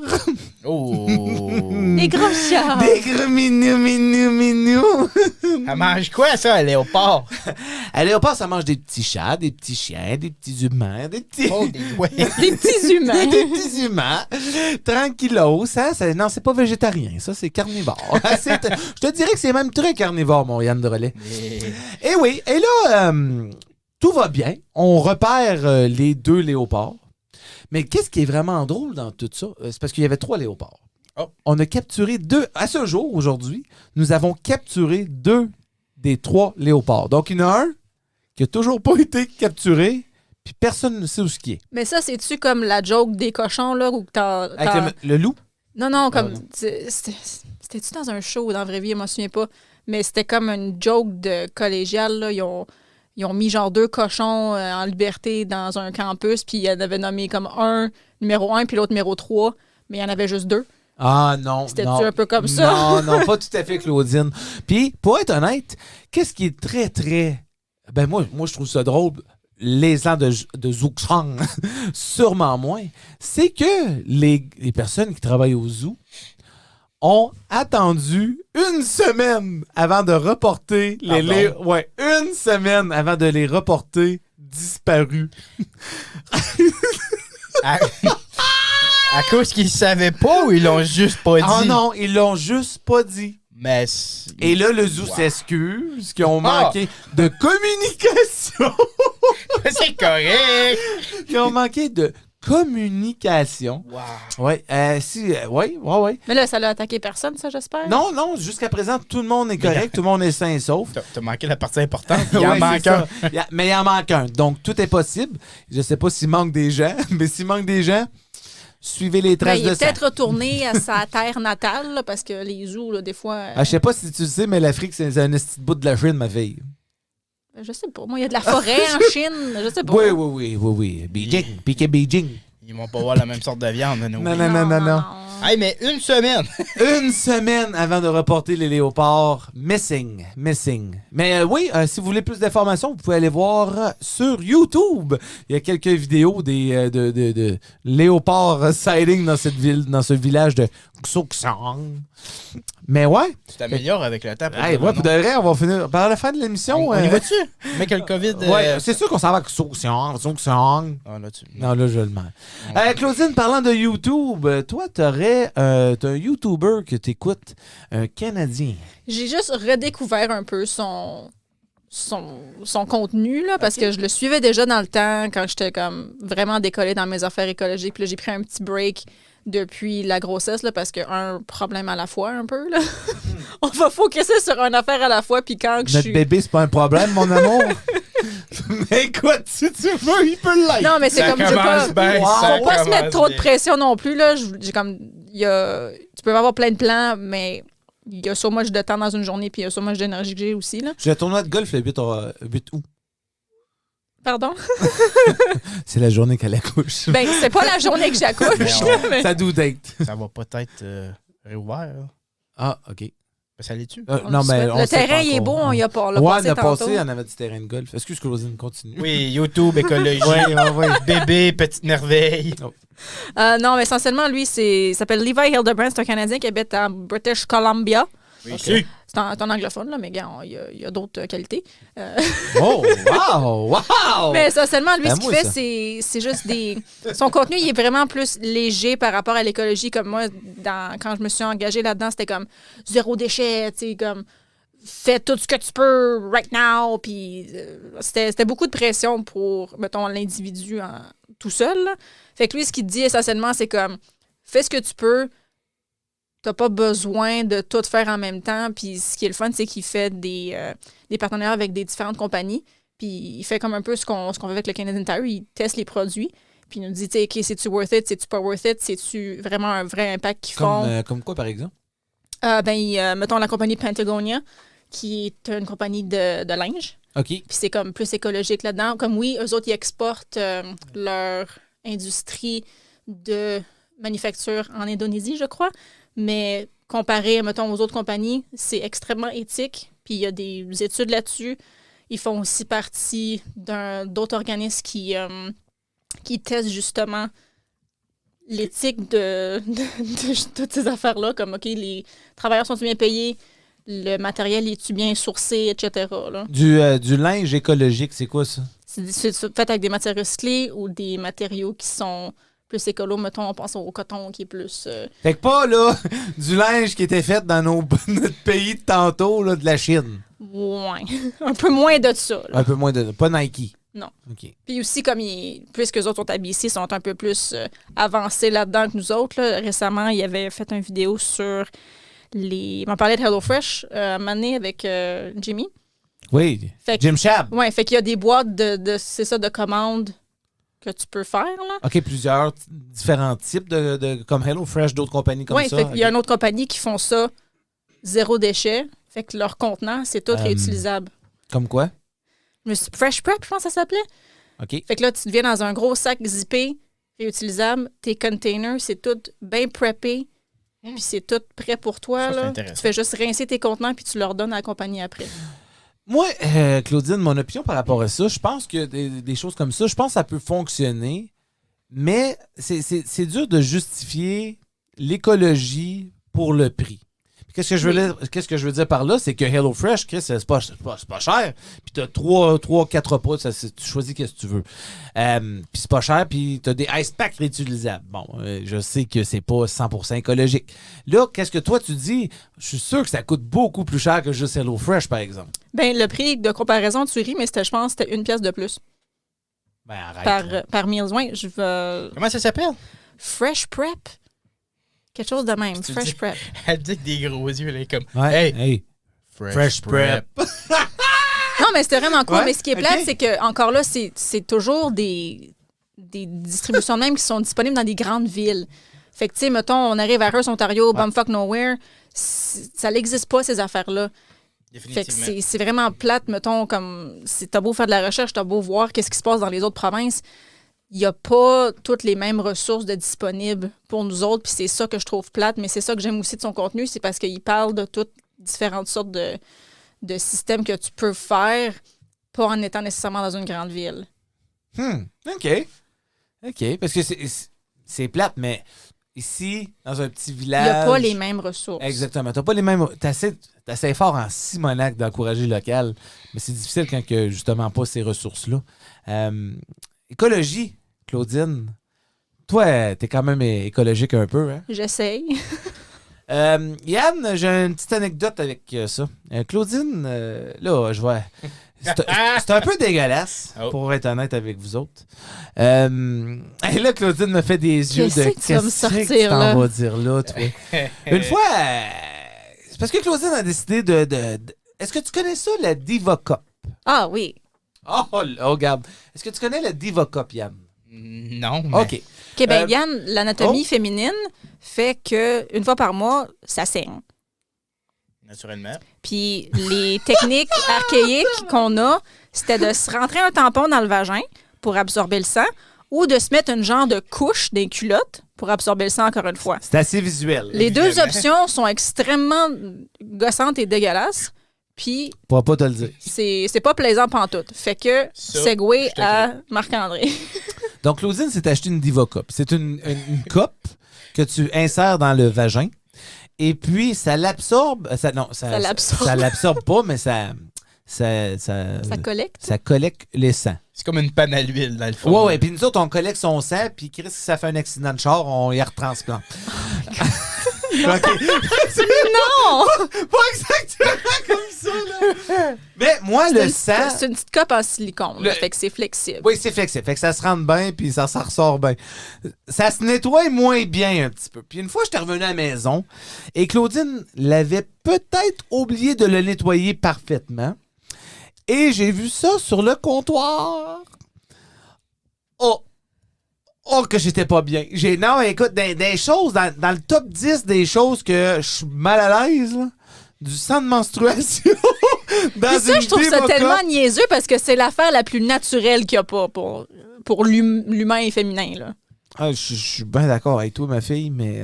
Oh! Des gros chats. Des gros minous. Elle mange quoi, ça, un léopard? Un léopard, ça mange des petits chats, des petits chiens, des petits humains, des petits... Oh, des ouais. Des petits humains. Des petits humains, tranquillos, hein? Non, c'est pas végétarien, ça, c'est carnivore. Je te dirais que c'est même très carnivore, mon Yann de Relais. Et oui, et là, tout va bien. On repère les 2 léopards. Mais qu'est-ce qui est vraiment drôle dans tout ça? C'est parce qu'il y avait 3 léopards. Oh. On a capturé 2... À ce jour, aujourd'hui, nous avons capturé 2 des 3 léopards. Donc, il y en a un qui n'a toujours pas été capturé, puis personne ne sait où ce qui est. Mais ça, c'est-tu comme la joke des cochons, là, ou que Avec le loup? Non, comme... non. C'était-tu dans un show ou dans la vraie vie? Je m'en souviens pas. Mais c'était comme une joke de collégial, là. Ils ont mis genre 2 cochons en liberté dans un campus, puis ils en avaient nommé comme un numéro 1 puis l'autre numéro 3, mais il y en avait juste 2. Ah non, C'était-tu non. un peu comme ça? Non, pas tout à fait, Claudine. Puis, pour être honnête, qu'est-ce qui est très, très... Ben moi, je trouve ça drôle, les gens de Zhuxiang, sûrement moins, c'est que les personnes qui travaillent au zoo ont attendu 1 semaine avant de reporter une semaine avant de les reporter disparus. À cause qu'ils savaient pas ou ils l'ont juste pas dit? Ah non, ils l'ont juste pas dit. Mais Et là, le zoo s'excuse qu'ils ont manqué de communication. c'est correct! Ils ont manqué de communication. Wow. Ouais, ouais. Mais là, ça l'a attaqué personne, ça, j'espère? Non, jusqu'à présent, tout le monde est correct, tout le monde est sain et sauf. T'as manqué la partie importante. Il en Ouais, manque c'est un. ça. Mais il en manque un. Donc, tout est possible. Je sais pas s'il manque des gens, mais s'il manque des gens, suivez les Ben, traces il de est sang. peut-être retourné à sa terre natale, là, parce que les zoos, là, des fois... Je sais pas si tu le sais, mais l'Afrique, c'est un petit bout de la Chine, ma fille. Je sais pas. Moi, il y a de la forêt en Chine. Je sais pas. Oui. Beijing. Piqué Beijing. Ils vont pas voir la même sorte de viande. Non. Hey, mais 1 semaine! 1 semaine avant de reporter les léopards missing. Mais si vous voulez plus d'informations, vous pouvez aller voir sur YouTube. Il y a quelques vidéos de léopards sighting dans cette ville, dans ce village de Zhuxiang. Mais ouais. Tu t'améliores avec le temps. Pour de vrai, on va finir par la fin de l'émission. On y va-tu? Mais que le COVID... Ouais, c'est sûr qu'on s'en va avec Zhuxiang. Ah, là, tu... Non, là, je le mens. Claudine, parlant de YouTube, toi, t'as un YouTuber que t'écoutes, un Canadien. J'ai juste redécouvert un peu son contenu, là, parce que je le suivais déjà dans le temps, quand j'étais comme vraiment décollée dans mes affaires écologiques. Puis là, j'ai pris un petit break depuis la grossesse, là, parce qu'un problème à la fois, un peu. Là. On va focuser sur une affaire à la fois, puis quand je Notre suis... bébé, c'est pas un problème, mon amour. Mais écoute, si tu veux, il peut l'être. Non, mais c'est Ça comme... J'ai pas... commence bien, Wow. ça Faut pas se mettre commence trop de bien. pression non plus, là. J'ai comme... Tu peux avoir plein de plans, mais il y a so much de temps dans une journée, puis il y a so much d'énergie que j'ai aussi, là. J'ai un tournoi de golf le 8 août. Pardon? C'est la journée qu'elle accouche. Ben, c'est pas la journée que j'accouche, Mais là, mais... Ça do date. Ça va peut-être réouvert. Là. Ah, OK. Ça l'est-tu? Non, mais le terrain, il est beau, on y a pas. On l'a passé on a tantôt. passé, on avait du terrain de golf. Excuse, Claudine, continue. Oui, YouTube, écologie, bébé, petite merveille. Non, mais essentiellement, lui, il s'appelle Levi Hildebrand. C'est un Canadien qui habite en British Columbia. Oui, C'est un anglophone, là, mais gars, il y a d'autres qualités. Oh, wow! Mais essentiellement, lui, Ben, ce qu'il moi, fait, ça. c'est juste des... Son contenu, il est vraiment plus léger par rapport à l'écologie. Comme moi, quand je me suis engagée là-dedans, c'était comme zéro déchet, tu sais, comme fais tout ce que tu peux right now. Puis c'était beaucoup de pression pour, mettons, l'individu tout seul. Là. Fait que lui, ce qu'il dit essentiellement, c'est comme fais ce que tu peux. T'as pas besoin de tout faire en même temps. Puis ce qui est le fun, c'est qu'il fait des partenariats avec des différentes compagnies. Puis il fait comme un peu ce qu'on fait avec le Canadian Tire. Il teste les produits. Puis il nous dit, OK, c'est-tu worth it? C'est-tu pas worth it? C'est-tu vraiment un vrai impact qu'ils font? Comme quoi, par exemple? Mettons la compagnie Patagonia, qui est une compagnie de linge. OK. Puis c'est comme plus écologique là-dedans. Comme oui, eux autres, ils exportent leur industrie de manufacture en Indonésie, je crois. Mais comparé, mettons, aux autres compagnies, c'est extrêmement éthique. Puis il y a des études là-dessus. Ils font aussi partie d'autres organismes qui testent justement l'éthique de toutes ces affaires-là. Comme, OK, les travailleurs sont-ils bien payés? Le matériel est-tu bien sourcé, etc. Là. Du linge écologique, c'est quoi ça? C'est fait avec des matières recyclées ou des matériaux qui sont plus écolo. Mettons, on pense au coton qui est plus... Fait que pas, là, du linge qui était fait dans notre pays de tantôt, là, de la Chine. Ouais. Un peu moins de ça. Là. Un peu moins de... Pas Nike. Non. OK. Puis aussi, comme puisque les autres sont habillés ici, sont un peu plus avancés là-dedans que nous autres. Là. Récemment, il avait fait une vidéo sur il m'en parlait de HelloFresh, un moment donné avec Jimmy. Oui, Fait que- Jim Shab. Ouais, fait qu'il y a des boîtes de commandes que tu peux faire, là. OK, plusieurs différents types comme HelloFresh, d'autres compagnies comme Ouais, ça. fait qu'il y a OK. une autre compagnie qui font ça zéro déchet. Fait que leur contenant, c'est tout réutilisable. Comme quoi? Fresh Prep, je pense que ça s'appelait. OK. Fait que là, tu deviens dans un gros sac zippé, réutilisable. Tes containers, c'est tout bien preppé. Puis c'est tout prêt pour toi. Ça, c'est Là. intéressant. Tu fais juste rincer tes contenants puis tu leur donnes à la compagnie après. Moi, Claudine, mon opinion par rapport à ça, je pense que des choses comme ça, je pense que ça peut fonctionner, mais c'est dur de justifier l'écologie pour le prix. Puis qu'est-ce que je veux dire par là? C'est que HelloFresh, Chris, c'est pas cher. Puis t'as 3-4 repas, tu choisis qu'est-ce que tu veux. Puis c'est pas cher, puis t'as des ice packs réutilisables. Bon, je sais que c'est pas 100% écologique. Là, qu'est-ce que toi tu dis? Je suis sûr que ça coûte beaucoup plus cher que juste HelloFresh, par exemple. Ben le prix de comparaison, tu ris, mais je pense que c'était 1 pièce de plus Ben arrête. par meals. Ouais, je veux... Comment ça s'appelle? Fresh Prep. Quelque chose de même. Tu Fresh dis- Prep. Elle dit avec des gros yeux, elle est comme Ouais. Hey, Fresh Prep. Non, mais c'était vraiment cool. Ouais, Mais ce qui est plate, ok. c'est que encore là, c'est toujours des distributions de même qui sont disponibles dans des grandes villes. Fait que, tu sais, mettons, on arrive à Hearst, Ontario, Bumfuck Nowhere, ça n'existe pas, ces affaires-là. Fait que Définitivement. c'est vraiment plate, mettons, comme t'as beau faire de la recherche, t'as beau voir qu'est-ce qui se passe dans les autres provinces, il n'y a pas toutes les mêmes ressources de disponibles pour nous autres, puis c'est ça que je trouve plate, mais c'est ça que j'aime aussi de son contenu, c'est parce qu'il parle de toutes différentes sortes de systèmes que tu peux faire, pas en étant nécessairement dans une grande ville. OK. OK. Parce que c'est plate, mais ici, dans un petit Il village. n'y a pas les mêmes ressources. Exactement. T'as pas les mêmes. T'es assez fort en Simonac d'encourager le local, mais c'est difficile quand que justement pas ces ressources-là. Écologie, Claudine. Toi, t'es quand même écologique un peu, hein? J'essaye. Yann, j'ai une petite anecdote avec ça. Claudine, là, je vois. C'est un peu dégueulasse, Oh. pour être honnête avec vous autres. Et là, Claudine me fait des yeux de Qu'est-ce que tu vas me sortir, que tu t'en là? vas dire là, toi? Une fois, c'est parce que Claudine a décidé de Est-ce que tu connais ça, la Diva Cup? Ah oui. Oh, regarde. Est-ce que tu connais la Diva Cup, Yann? Non, mais... OK. OK, ben Euh, Yann, l'anatomie oh. féminine fait que une fois par mois, ça saigne. Naturellement. Puis les techniques archaïques qu'on a, c'était de se rentrer un tampon dans le vagin pour absorber le sang. ou de se mettre une genre de couche des culottes pour absorber le sang encore une fois. C'est assez visuel. Les deux Évidemment. options sont extrêmement gossantes et dégueulasses. Puis, Je pourrais pas te le dire. c'est pas plaisant pantoute. Fait que, Ça, segway je te à Marc-André. Donc, Claudine s'est acheté une Diva Cup. C'est une coupe que tu insères dans le vagin. Et puis, ça l'absorbe. Ça l'absorbe. Ça l'absorbe pas, mais ça collecte. ça collecte les sangs. C'est comme une panne à l'huile, dans le fond. Ouais. Puis nous autres, on collecte son sang. Puis, Chris, si ça fait un accident de char, on y retransplante. OK. Non! Pas exactement comme ça, là. Mais moi, le sang. C'est une petite cope en silicone, là, Le- fait que c'est flexible. Oui, c'est flexible. Fait que ça se rentre bien, puis ça ressort bien. Ça se nettoie moins bien un petit peu. Puis une fois, j'étais revenu à la maison et Claudine l'avait peut-être oublié de le nettoyer parfaitement. Et j'ai vu ça sur le comptoir. Oh, que j'étais pas bien. Non, écoute, des choses, dans le top 10 des choses que je suis mal à l'aise, là, du sang de menstruation. dans Puis ça, une je trouve ça Diva tellement Cup. niaiseux parce que c'est l'affaire la plus naturelle qu'il n'y a pas pour l'humain et féminin, là. Ah, je suis bien d'accord avec toi, ma fille, mais...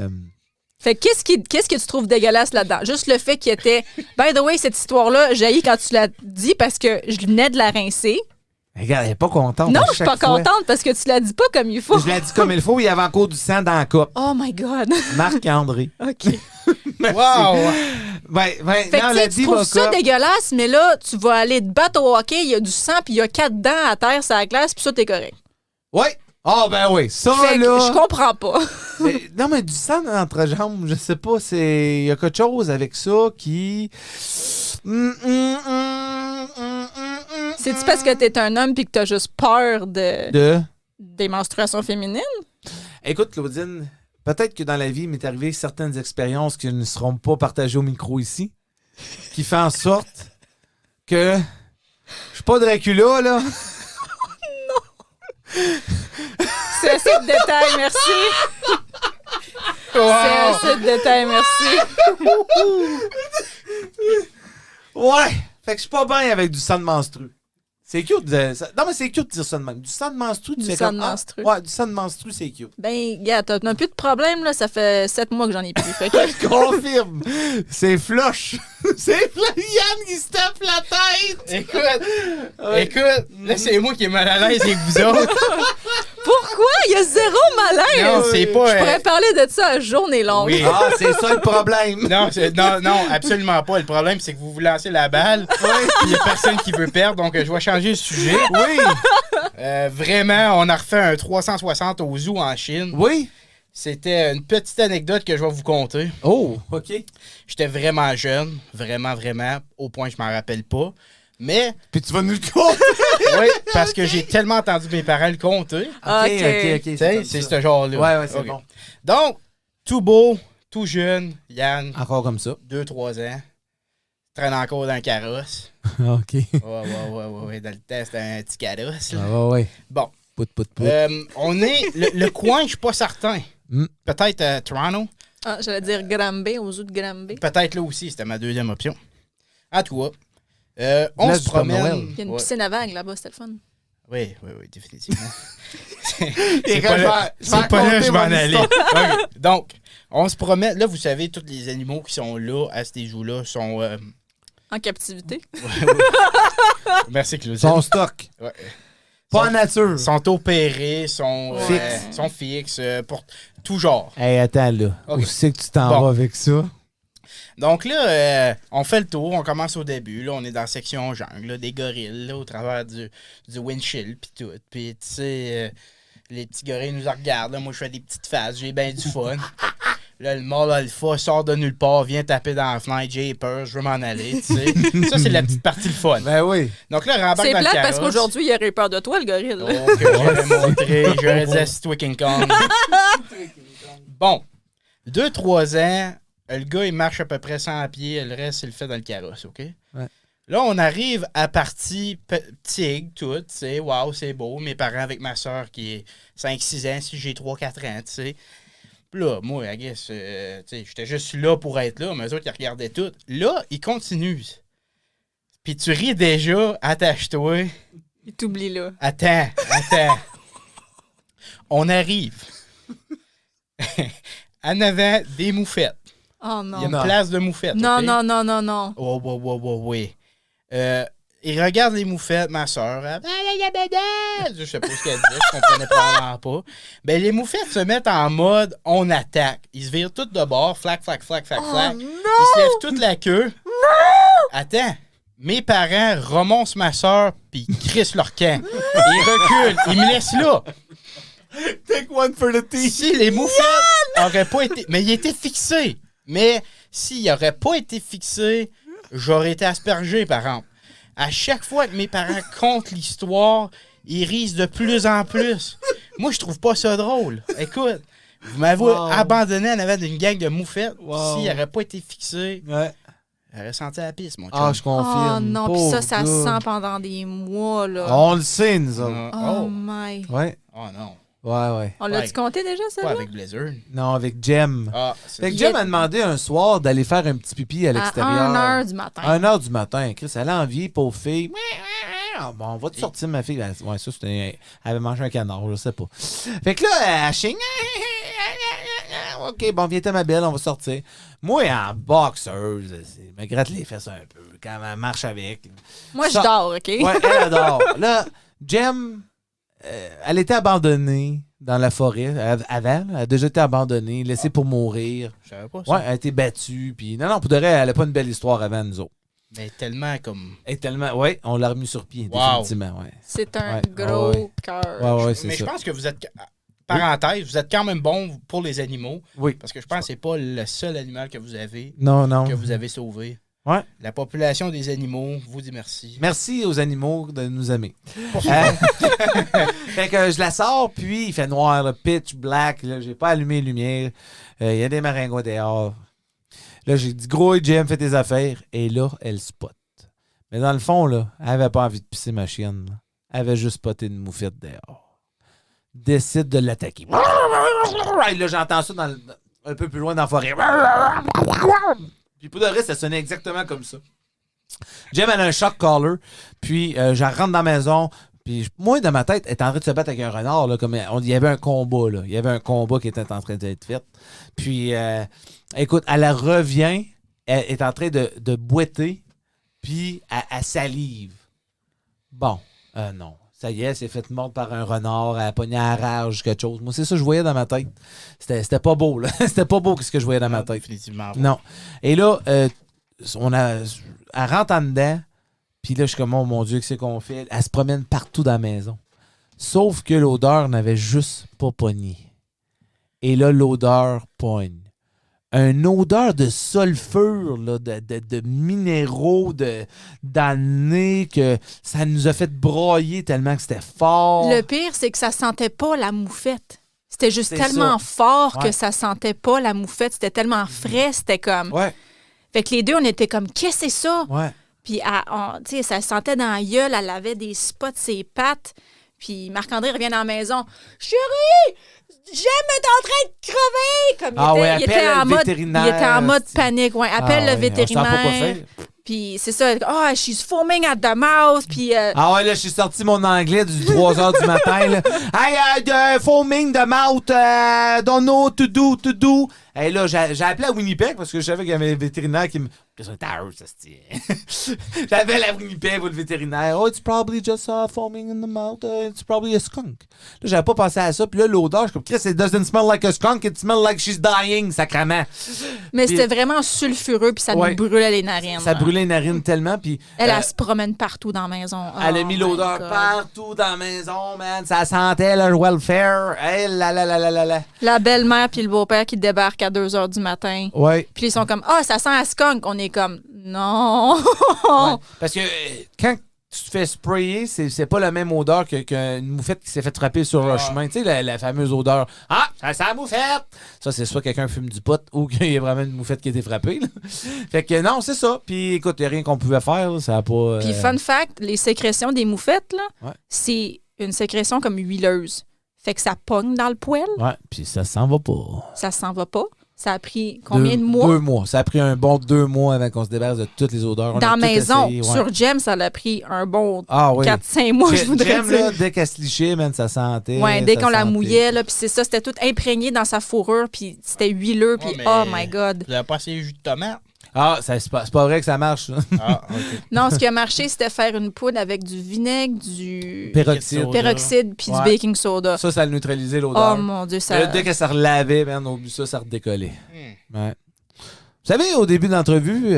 Fait que qu'est-ce que tu trouves dégueulasse là-dedans? Juste le fait qu'il était... By the way, cette histoire-là, j'ai quand tu l'as dit parce que je venais de la rincer. Regarde, elle est pas contente. Non, à je suis chaque pas fois. contente parce que tu l'as dit pas comme il faut. Je l'ai dit comme il faut, il y avait encore du sang dans la coupe. Oh my God. Marc-André. OK. Wow! Ouais, Fait non, que la tu sais, tu trouves ça Cup. dégueulasse, mais là, tu vas aller te battre au hockey, il y a du sang, puis il y a 4 dents à terre sur la glace, puis ça, t'es correct. Ouais. Ah, ben oui. Ça, Fait que là. je comprends pas. Non, mais du sang dans l'entrejambe, je sais pas, il y a quelque chose avec ça qui. C'est-tu parce que t'es un homme puis que t'as juste peur des menstruations féminines? Écoute, Claudine, peut-être que dans la vie, il m'est arrivé certaines expériences qui ne seront pas partagées au micro ici, qui fait en sorte que je suis pas Dracula, là. C'est assez de détails, merci. C'est assez de détails, merci. Ouais! Fait que je suis pas bien avec du sang de menstru. C'est cute non, mais c'est cute de dire ça de même. Du sang de menstru, tu Du fais sang comme... de menstru. Ouais, du sang de menstru, c'est cute. Ben, gars, t'as plus de problème, là. Ça fait 7 mois que j'en ai plus. Fait que... Je confirme! C'est flush! C'est Yann qui se tape la tête! Écoute, là, c'est moi qui est mal à l'aise avec vous autres. Pourquoi? Il y a zéro malaise. Non, c'est pas... Je pourrais parler de ça à journée longue. Oui. Ah, c'est ça le problème! Non, absolument pas. Le problème, c'est que vous vous lancez la balle. Il n'y a personne qui veut perdre, donc je vais changer le sujet. Oui! Vraiment, on a refait un 360 au zoo en Chine. Oui! C'était une petite anecdote que je vais vous conter. Oh, OK. J'étais vraiment jeune, vraiment, au point que je m'en rappelle pas. Mais, Puis tu vas nous le compter! oui, parce que j'ai tellement entendu mes parents le conter. OK. Tu sais, c'est ce genre-là. Ouais, c'est Ok. bon. Donc, tout beau, tout jeune, Yann, Encore comme ça. 2-3 ans, traîne encore dans le carrosse. OK. Ouais, dans le temps, c'était un petit carrosse. là. Ouais. Bon, Pout. on est... Le coin, je suis pas certain. Mm. Peut-être à Toronto. Ah, j'allais dire Granby, aux zoo de Granby. Peut-être là aussi, c'était ma deuxième option. En tout cas, on Village se du Père Noël. promène... Il y a une Ouais. piscine à vagues là-bas, c'était le fun. Oui, définitivement. Et C'est quand pas je là, vais- je c'est vais pas là que raconter je vais mon en aller. histoire. Ok. Donc, on se promène. Là, vous savez, tous les animaux qui sont là, à ces zoos-là, sont... En captivité. Merci, Claudine. Son stock. Ouais. Pas en nature. Sont opérés, sont Ouais. sont fixes, pour tout genre. Hey, attends, là. Ok. Où c'est que tu t'en Bon. vas avec ça? Donc là, on fait le tour, on commence au début. Là, on est dans la section jungle, là, des gorilles, là, au travers du windshield, puis tout. Puis, tu sais, les petits gorilles nous regardent. Là, moi, je fais des petites faces, j'ai bien du fun. Là, le mâle alpha sort de nulle part, vient taper dans la fenêtre, j'ai peur, je veux m'en aller, tu sais. Ça, c'est la petite partie le fun. Ben oui. Donc là, rembarque C'est dans le plate carrosse. parce qu'aujourd'hui, il aurait eu peur de toi, le gorille. là. Oh, que j'aurais montré, j'aurais dit assis-toi King Kong. Bon, 2-3 ans, le gars, il marche à peu près 100 pieds, le reste, il le fait dans le carrosse, OK? Ouais. Là, on arrive à partie tigre, tout, tu sais, waouh, c'est beau. Mes parents avec ma soeur qui est 5-6 ans, si j'ai 3-4 ans, tu sais. Puis là, moi, I guess, tu sais, j'étais juste là pour être là, mais eux autres, ils regardaient tout. Là, ils continuent. Puis tu ris déjà, attache-toi. Il t'oublie là. Attends. On arrive. En avant, des moufettes. Oh Il y a non. une Non. place de moufettes. Non, OK? non, non, non, non. Oui. Il regarde les moufettes, ma soeur. Je sais pas ce qu'elle dit, je comprenais probablement pas. Ben, les moufettes se mettent en mode on attaque. Ils se virent toutes de bord, flac, flac, flac, flac, flac. non! Ils se lèvent toute la queue. Attends. Mes parents remontent ma soeur puis ils crissent leur camp. Ils reculent. Ils me laissent là. Take one for the team. Si les moufettes auraient pas été... Mais ils étaient fixés. Mais s'ils n'auraient pas été fixés, j'aurais été aspergé, par exemple. À chaque fois que mes parents content l'histoire, ils rient de plus en plus. Moi, je trouve pas ça drôle. Écoute, vous m'avez abandonné en avant d'une gang de moufettes. Wow. S'ils n'auraient pas été fixés, Ouais. j'aurais senti la piste, mon chum. Ah, je confirme. Oh non, puis Pauvre ça gars. sent pendant des mois, là. On le sait, nous autres. Oh my. Ouais. Oh non. Ouais. On l'a-tu Ouais. compté déjà, ça? Pas avec Blizzard. Non, avec Jem. Ah, Fait que Il Jem est- a demandé un soir d'aller faire un petit pipi à À l'extérieur. 1h du matin. 1h du matin. Chris, elle a envie, pauvre fille. Ah, bon, on va te sortir, ma fille. Ouais, ça, c'était. Elle avait mangé un canard, je sais pas. Fait que là, elle chigne. OK, bon, viens-t'en, ma belle, on va sortir. Moi, en boxeuse, je me gratte les fesses un peu quand elle marche avec. Moi, je Ça- dors, OK? Ouais, elle adore. Là, Jem, elle était abandonnée dans la forêt avant. Elle a déjà été abandonnée, laissée pour mourir. Je savais pas ça. Ouais, elle a été battue. Puis non, pour de vrai, elle n'a pas une belle histoire avant nous autres. Mais tellement comme... Elle est tellement. Ouais, on l'a remis sur pied, Wow. définitivement. Ouais, C'est un Ouais, gros ouais. cœur. ouais, c'est Mais ça. je pense que vous êtes... Parenthèse, vous êtes quand même bon pour les animaux. Oui. Parce que je pense que c'est pas le seul animal que vous avez sauvé. Ouais. La population des animaux vous dit merci. Merci aux animaux de nous aimer. Fait que je la sors, puis il fait noir, là, pitch black. Là, j'ai pas allumé les lumières. Il y a des maringouins dehors. Là, j'ai dit, gros, Jem, fais tes affaires. Et là, elle spot. Mais dans le fond, là, elle avait pas envie de pisser ma chienne. Là. Elle avait juste spoté une moufette dehors. Décide de l'attaquer. Et là, j'entends ça un peu plus loin dans la forêt. Puis pour de vrai, ça sonnait exactement comme ça. Jem, elle a un shock collar. Puis, je rentre dans la maison. Puis, moi, dans ma tête, elle est en train de se battre avec un renard. Là, comme il y avait un combat. Là. Il y avait un combat qui était en train d'être fait. Puis, écoute, elle revient. Elle est en train de boiter. Puis, elle salive. Bon, non. Ça y est, elle s'est faite mordre par un renard. Elle a pogné à la rage, quelque chose. Moi, c'est ça que je voyais dans ma tête. C'était pas beau, là. C'était pas beau ce que je voyais dans ma tête. Définitivement. Non. Et là, elle rentre en dedans. Puis là, je suis comme, oh mon Dieu, qu'est-ce qu'on fait? Elle se promène partout dans la maison. Sauf que l'odeur n'avait juste pas pogné. Et là, l'odeur pogne. Une odeur de sulfure, là, de minéraux, dans le nez, que ça nous a fait broyer tellement que c'était fort. Le pire, c'est que ça sentait pas la moufette. C'était juste C'est tellement ça. fort Ouais. que ça sentait pas la moufette. C'était tellement frais, c'était comme... Ouais, Fait que les deux, on était comme, qu'est-ce que c'est ça? ouais. Puis, tu sais, ça sentait dans la gueule, elle avait des spots ses pattes. Puis Marc-André revient dans la maison. Chérie, Jem est en train de crever! Comme Ah ouais, il appelle était en le mode, vétérinaire, il était en mode c'est- panique. Ouais, appelle Ah le ouais, on savait pas quoi vétérinaire. faire. Puis c'est ça. Ah, she's foaming at the mouth. Puis Ah ouais, là, je suis sorti mon anglais du 3h du matin, là. Hey, foaming the mouth, don't know what to do. Hey, là, j'ai appelé à Winnipeg parce que je savais qu'il y avait un vétérinaire qui me... Qu'est-ce que c'est, ça se tient? J'appelle à Winnipeg pour le vétérinaire. Oh, it's probably just foaming in the mouth. It's probably a skunk. Là, j'avais pas pensé à ça. Puis là, l'odeur, je suis comme, Chris, it doesn't smell like a skunk, it smells like she's dying, sacrament. mais puis- c'était vraiment sulfureux, puis ça Ouais. nous brûlait les narines. Ça brûlait les narines tellement, puis... Elle se promène partout dans la maison. Elle a Oh mis my l'odeur God. partout dans la maison, man. Ça sentait le welfare. Hey, là. La belle-mère puis le beau-père qui débarquent à 2 h du matin. Ouais. Puis ils sont comme, ah, ça sent à skunk. On est comme, non. Ouais. Parce que quand tu te fais sprayer, c'est pas la même odeur qu'une moufette qui s'est fait frapper sur le chemin. Tu sais, la fameuse odeur. Ah, ça sent la moufette! Ça, c'est soit quelqu'un fume du pot ou qu'il y a vraiment une moufette qui a été frappée. Là. Fait que non, c'est ça. Puis écoute, il n'y a rien qu'on pouvait faire. Là. Ça a pas. Puis fun fact, les sécrétions des moufettes, là, Ouais. c'est une sécrétion comme huileuse. Fait que ça pogne dans le poêle, Ouais, puis ça s'en va pas. ça s'en va pas. Ça a pris combien de mois? 2 mois. Ça a pris un bon 2 mois avant qu'on se débarrasse de toutes les odeurs. On Dans a la tout maison, essayé, ouais. sur Jem, ça l'a pris un bon Ah oui. 4-5 mois, je voudrais Jem, dire. là, dès qu'elle se lichait, man, ça sentait. Ouais, dès ça qu'on la sentait. mouillait, là, puis c'est ça, c'était tout imprégné dans sa fourrure, puis c'était huileux, puis Ouais, mais- oh my God. Vous avez pas essayé jus de tomate? Ah, c'est pas vrai que ça marche, ça. Ah, OK. Non, ce qui a marché, c'était faire une poudre avec du vinaigre, du Peroxyde. peroxyde, puis Ouais. du baking soda. Ça a neutralisé l'odeur. Oh mon Dieu, Mais ça... là, dès qu'elle se relavait, man, on oublie ça, ça redécollait. Hmm. Ouais. Vous savez, au début de l'entrevue,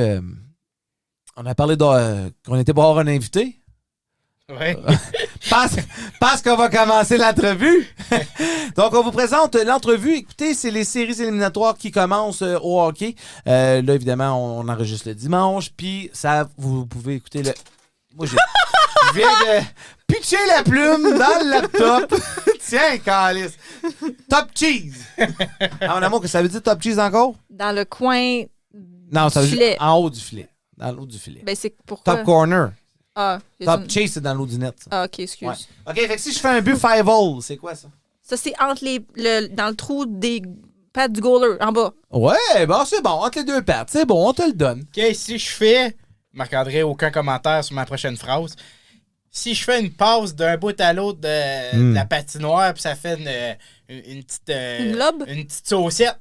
on a parlé qu'on était pour avoir un invité. Ouais. Parce qu'on va commencer l'entrevue. Donc, on vous présente l'entrevue. Écoutez, c'est les séries éliminatoires qui commencent au hockey. Là, évidemment, on enregistre le dimanche. Puis, ça, vous pouvez écouter le... Moi, je viens de pitcher la plume dans le laptop. Tiens, calice. Top cheese. Ah, mon amour, que ça veut dire top cheese encore? Dans le coin Non, ça veut du dire filet. en haut du filet. Dans l'eau du filet. Ben, c'est pourquoi... Top corner. Ah, Top cheese, c'est dans l'eau du net. Ça. Ah, OK, excuse. Ouais. OK, fait que si je fais un but 5-hole, c'est quoi ça? Ça, c'est entre dans le trou des pattes du goaler, en bas. Ouais, bon, c'est bon. Entre les deux pattes, c'est bon, on te le donne. OK, si je fais... Marc-André, aucun commentaire sur ma prochaine phrase. Si je fais une passe d'un bout à l'autre de la patinoire, puis ça fait une petite... Une lobe? Une petite saucette.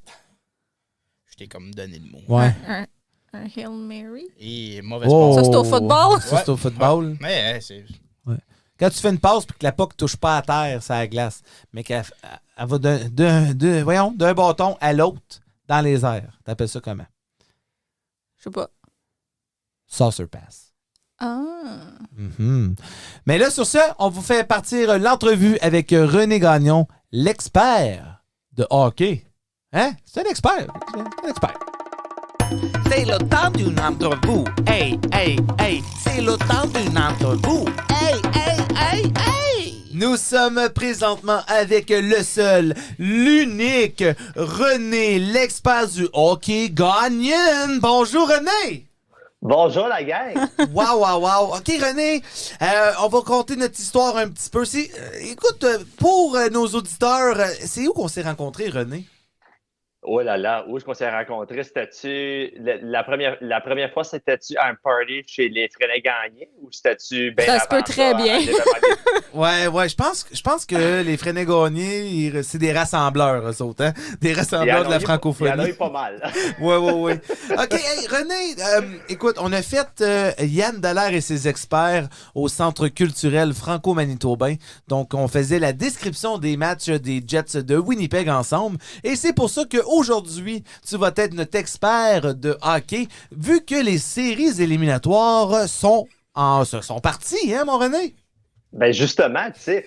Je t'ai comme donné le mot. Ouais. Un Hail Mary. Et mauvaise Oh. Ça, passe. c'est au football? Ça, c'est au football. Mais c'est... Quand tu fais une passe puis que la puck touche pas à terre, ça glace, mais qu'elle va d'un bâton à l'autre dans les airs. T'appelles ça comment? Je sais pas. Saucer pass. Ah. Mhm. Mais là, sur ça, on vous fait partir l'entrevue avec René Gagnon, l'expert de hockey. Hein? C'est un expert. C'est un expert. C'est le temps d'une entrevue. Hey, hey, hey. C'est le temps d'une entrevue. Hey, hey, hey, hey. Nous sommes présentement avec le seul, l'unique René, l'expert du hockey Gagnon. Bonjour René! Bonjour la gang! Wow, wow, wow. OK, René, on va conter notre histoire un petit peu. Écoute, pour nos auditeurs, c'est où qu'on s'est rencontrés, René? Oh là là, où est-ce qu'on s'est rencontrés? C'était-tu la première fois, c'était-tu à un party chez les Frenais Gagné ou c'était-tu bien Ça se peut avant très bien. à l'événement Ouais, je pense que les Frenais gagnés, c'est des rassembleurs, eux autres, hein? Des Il y en rassembleurs de la a eu- francophonie. Il y en a eu pas mal. Ouais. OK, hey, René, écoute, on a fait Yann Dallaire et ses experts au Centre culturel franco-manitobain. Donc, on faisait la description des matchs des Jets de Winnipeg ensemble. Et c'est pour ça qu'aujourd'hui, tu vas être notre expert de hockey, vu que les séries éliminatoires sont parties, hein, mon René? Ben justement, tu sais,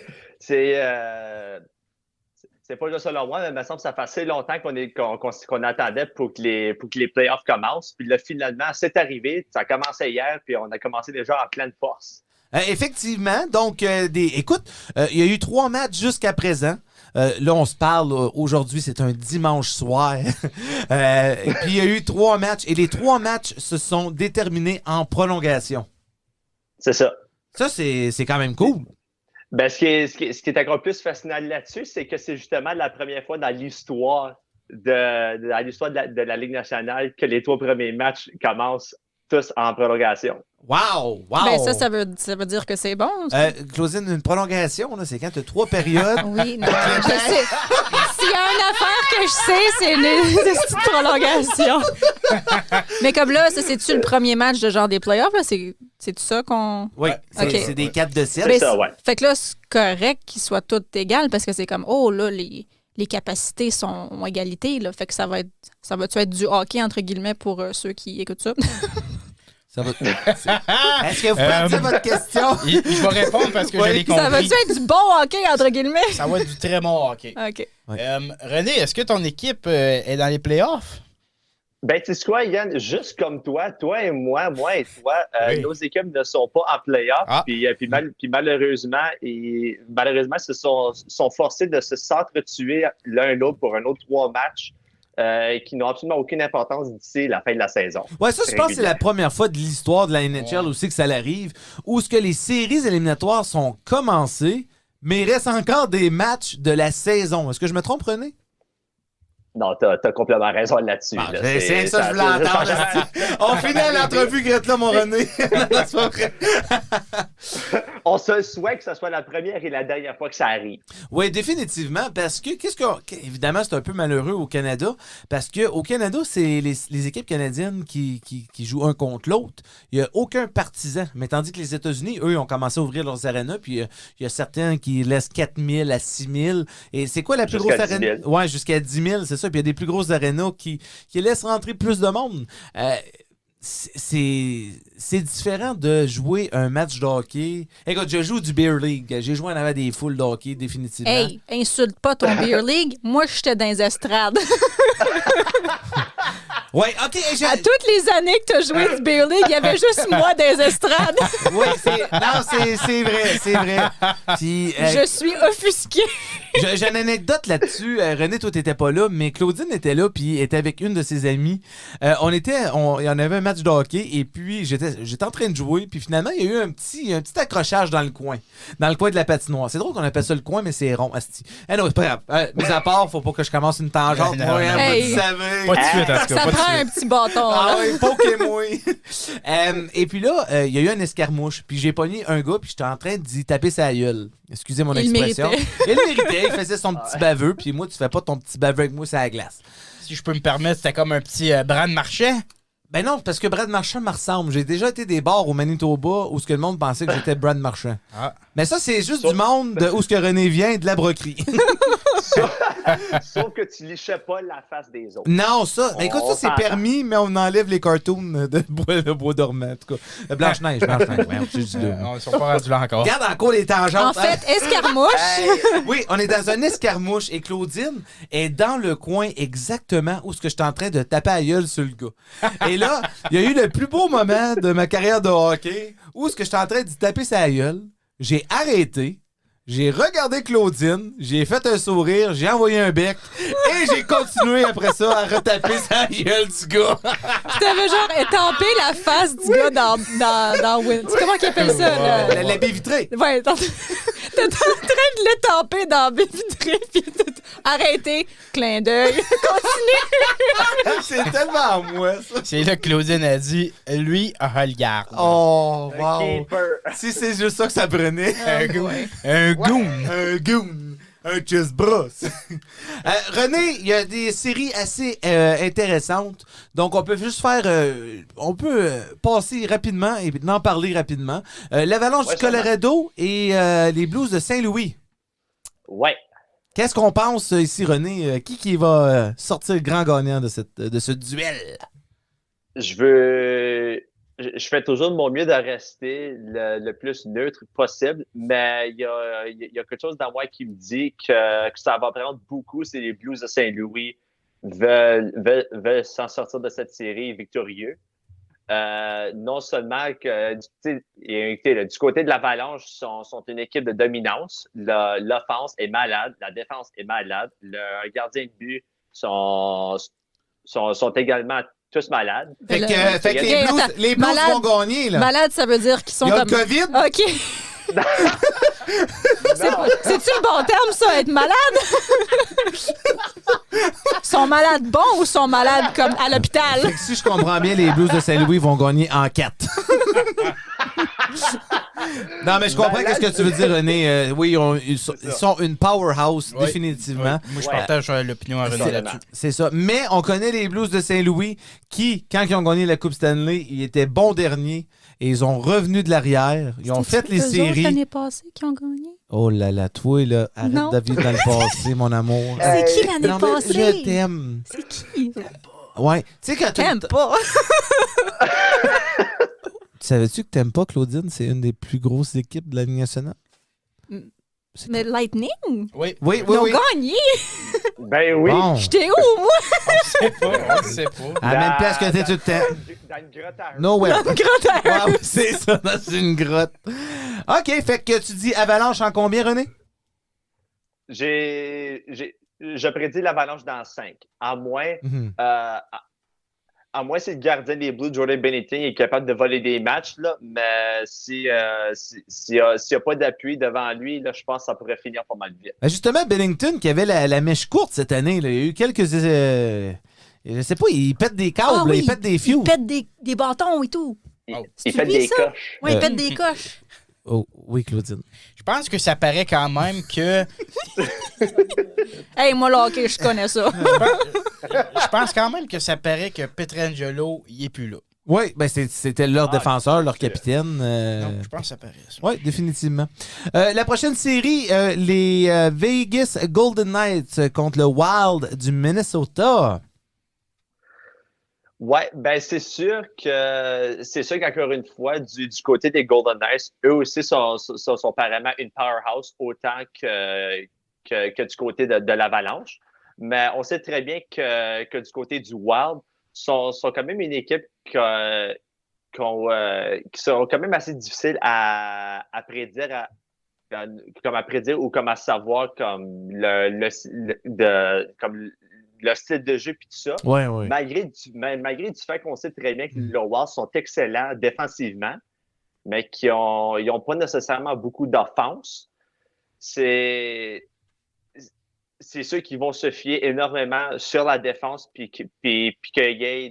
c'est pas juste selon moi, mais il me semble que ça fait assez longtemps qu'on attendait pour que les playoffs commencent. Puis là, finalement, c'est arrivé. Ça a commencé hier, puis on a commencé déjà en pleine force. Effectivement. Donc, écoute, il y a eu 3 matchs jusqu'à présent. Là, on se parle aujourd'hui, c'est un dimanche soir. Et puis, il y a eu 3 matchs. Et les 3 matchs se sont déterminés en prolongation. C'est ça. Ça, c'est quand même cool. Ben, ce qui est encore plus fascinant là-dessus, c'est que c'est justement la première fois dans l'histoire de la Ligue nationale que les 3 premiers matchs commencent tous en prolongation. Wow! Ben, ça veut dire que c'est bon. ça. Claudine, une prolongation, là, c'est quand tu as 3 périodes. Oui, non, je sais. S'il y a une affaire que je sais, c'est une petite prolongation. Mais comme là, ça, c'est-tu le premier match de genre des playoffs? Là? C'est ça qu'on... Oui, OK. c'est des 4 de 7. C'est ça, ouais. Fait que là, c'est correct qu'ils soient tous égales parce que c'est comme, oh là, les capacités sont en égalité. Là. Fait que ça va-tu être du hockey, entre guillemets, pour ceux qui écoutent ça? Ça va... Est-ce que vous pouvez dire votre question? Je vais répondre parce que je l'ai compris. Ça va-tu être du bon hockey, entre guillemets? Ça va être du très bon hockey. OK. René, est-ce que ton équipe est dans les playoffs? Ben, tu sais quoi, Yann, juste comme toi et moi et toi, Oui. nos équipes ne sont pas en play-off. Ah. Puis malheureusement, se sont forcés de se s'entretuer l'un l'autre pour un autre 3 matchs qui n'ont absolument aucune importance d'ici la fin de la saison. Ouais, ça, je pense que c'est la première fois de l'histoire de la NHL aussi que ça l'arrive, où ce que les séries éliminatoires sont commencées, mais il reste encore des matchs de la saison. Est-ce que je me trompe, René? Non, t'as complètement raison là-dessus. Bon, là. c'est ça que je voulais entendre. esti. On finit l'entrevue, Greta, mon René. Non, c'est pas vrai. On se souhaite que ce soit la première et la dernière fois que ça arrive. Oui, définitivement, parce que, évidemment, c'est un peu malheureux au Canada, parce qu'au Canada, c'est les équipes canadiennes qui jouent un contre l'autre. Il n'y a aucun partisan. Mais tandis que les États-Unis, eux, ont commencé à ouvrir leurs arénas, puis il y a certains qui laissent 4 000 à 6 000. Et c'est quoi la plus grosse Jusqu'à 10 000. aréna? Oui, jusqu'à 10 000, c'est ça. Puis il y a des plus grosses arénas qui laissent rentrer plus de monde. C'est différent de jouer un match de hockey. Écoute, je joue du Beer League. J'ai joué en avant des foules de hockey, définitivement. Hey, insulte pas ton Beer League. Moi, j'étais dans les estrades. Ouais, OK. À toutes les années que tu as joué du Beer League, il y avait juste moi dans les estrades. Oui, c'est vrai, c'est vrai. Puis, Je suis offusquée. j'ai une anecdote là-dessus. René, toi, t'étais pas là, mais Claudine était là, puis était avec une de ses amies. Il y en avait un match de hockey, et puis j'étais en train de jouer, puis finalement, il y a eu un petit accrochage dans le coin de la patinoire. C'est drôle qu'on appelle ça le coin, mais c'est rond, asti. Non, c'est pas grave. Mais à part, faut pas que je commence une tangente. Non, Moi, non. vous Hey. le savez. Pas de suite, en tout cas. Ça Pas de prend suite. un petit bâton. Ah là. oui, poké-moi. Et puis là, il y a eu un escarmouche. Puis j'ai pogné un gars, puis j'étais en train d'y taper sa gueule. Excusez mon Il expression. méritait. Il méritait. Il faisait son petit baveux. Puis moi, tu fais pas ton petit baveux avec moi sur la glace. Si je peux me permettre, c'était comme un petit Brand Marchand. Ben non, parce que Brad Marchand me ressemble. J'ai déjà été des bars au Manitoba où ce que le monde pensait que j'étais Brad Marchand. Ah. Mais ça, c'est juste du monde de où ce que René vient, de la broquerie. Sauf que tu lichais pas la face des autres. Non, ça. Ben, écoute, ça, c'est s'entend. permis, mais on enlève les cartoons de bois dormant, en tout cas. Blanche-Neige. Ouais, j'ai dit deux. On ne sont pas rendus là encore. Regarde encore les tangentes. En fait, escarmouche. Oui, on est dans un escarmouche et Claudine est dans le coin exactement où ce que je suis en train de taper à gueule sur le gars. Et là, il y a eu le plus beau moment de ma carrière de hockey où ce que je suis en train de taper sa gueule. J'ai arrêté. J'ai regardé Claudine, j'ai fait un sourire, j'ai envoyé un bec et j'ai continué après ça à retaper sa gueule du gars. T'avais genre étampé la face du gars dans Win. C'est comment qu'il appelle ça, là? La baie vitrée. Ouais, t'es en train de l'étamper dans la baie vitrée, puis arrêtez, clin d'œil, continue. C'est tellement moi, ça. C'est là que Claudine a dit, lui, regarde. Oh, Un wow. keeper. Si c'est juste ça que ça prenait. Un goon. Un goon. Un goon. Un chest brosse. René, il y a des séries assez intéressantes. Donc, on peut juste faire... on peut passer rapidement et en parler rapidement. L'Avalanche Ouais, du Colorado et les Blues de Saint-Louis. Ouais. Qu'est-ce qu'on pense ici, René? Qui va sortir grand gagnant de ce duel? Je fais toujours de mon mieux de rester le plus neutre possible, mais il y a quelque chose dans moi qui me dit que ça va prendre beaucoup si les Blues de Saint-Louis veulent s'en sortir de cette série victorieux. Non seulement que du côté de l'Avalanche, sont une équipe de dominance. L'offense est malade, la défense est malade, le gardien de but sont également tous malades. Fait que les Blues Malade. vont gagner, là. Malade, ça veut dire qu'ils sont Il y a comme... le COVID. OK. C'est-tu le bon terme, ça, être malade? Sont malades bons ou sont malades comme à l'hôpital? Fait que si je comprends bien, les Blues de Saint-Louis vont gagner en 4. Non, mais je comprends qu'est-ce que tu veux dire, René. Oui, ils sont une powerhouse, Oui. définitivement. Oui. Moi, je Ouais. partage l'opinion à René Absolument. là-dessus. C'est ça. Mais on connaît les Blues de Saint-Louis qui, quand ils ont gagné la Coupe Stanley, ils étaient bons derniers et ils ont revenu de l'arrière. Ils ont fait les séries. l'année passée qui ont gagné? Oh là là, toi, là, arrête Non. de vivre dans le passé, mon amour. C'est qui l'année Non, mais passée? je t'aime. C'est qui? Ouais. Tu sais, quand T'aimes pas. Savais-tu que t'aimes pas Claudine? C'est une des plus grosses équipes de la Ligue nationale. Mais Lightning? Oui. Oui, Ils oui, ont oui. gagné. Ben oui. Bon. J'étais où, moi? On ne sait pas. À la même place que t'es tout le temps. Dans une grotte à Nowhere. Grand air. Ouais, c'est ça, dans une grotte. OK, fait que tu dis Avalanche en combien, René? Je prédis l'Avalanche dans 5. À moins, Mhm. à moins si le gardien des Blues, Jordan Binnington, est capable de voler des matchs, là, mais s'il n'y a pas d'appui devant lui, là, je pense que ça pourrait finir pas mal vite. Ben, justement, Bennington, qui avait la mèche courte cette année, là, il y a eu quelques... je sais pas, il pète des câbles, Ah oui, il pète des fuse. Il pète des bâtons et tout. Il C'est fait lui, des ça? coches. Oui, il pète des coches. Oh, oui, Claudine. Je pense que ça paraît quand même que. Hey, moi, le hockey, je connais ça. Je pense quand même que ça paraît que Pietrangelo, il est plus là. Oui, ben c'était leur défenseur, leur ok. capitaine. Non, je pense que ça paraît ça. Oui, définitivement. La prochaine série, les Vegas Golden Knights contre le Wild du Minnesota. Ouais, ben c'est sûr qu'encore une fois, du côté des Golden Knights, eux aussi sont apparemment une powerhouse autant que du côté de l'Avalanche. Mais on sait très bien que du côté du Wild, sont quand même une équipe qui sont quand même assez difficiles à prédire, comme à prédire ou comme à savoir comme le style de jeu puis tout ça. Oui, oui. Malgré du fait qu'on sait très bien que les Wild sont excellents défensivement, mais ils ont pas nécessairement beaucoup d'offense. C'est ceux qui vont se fier énormément sur la défense puis qu'il y ait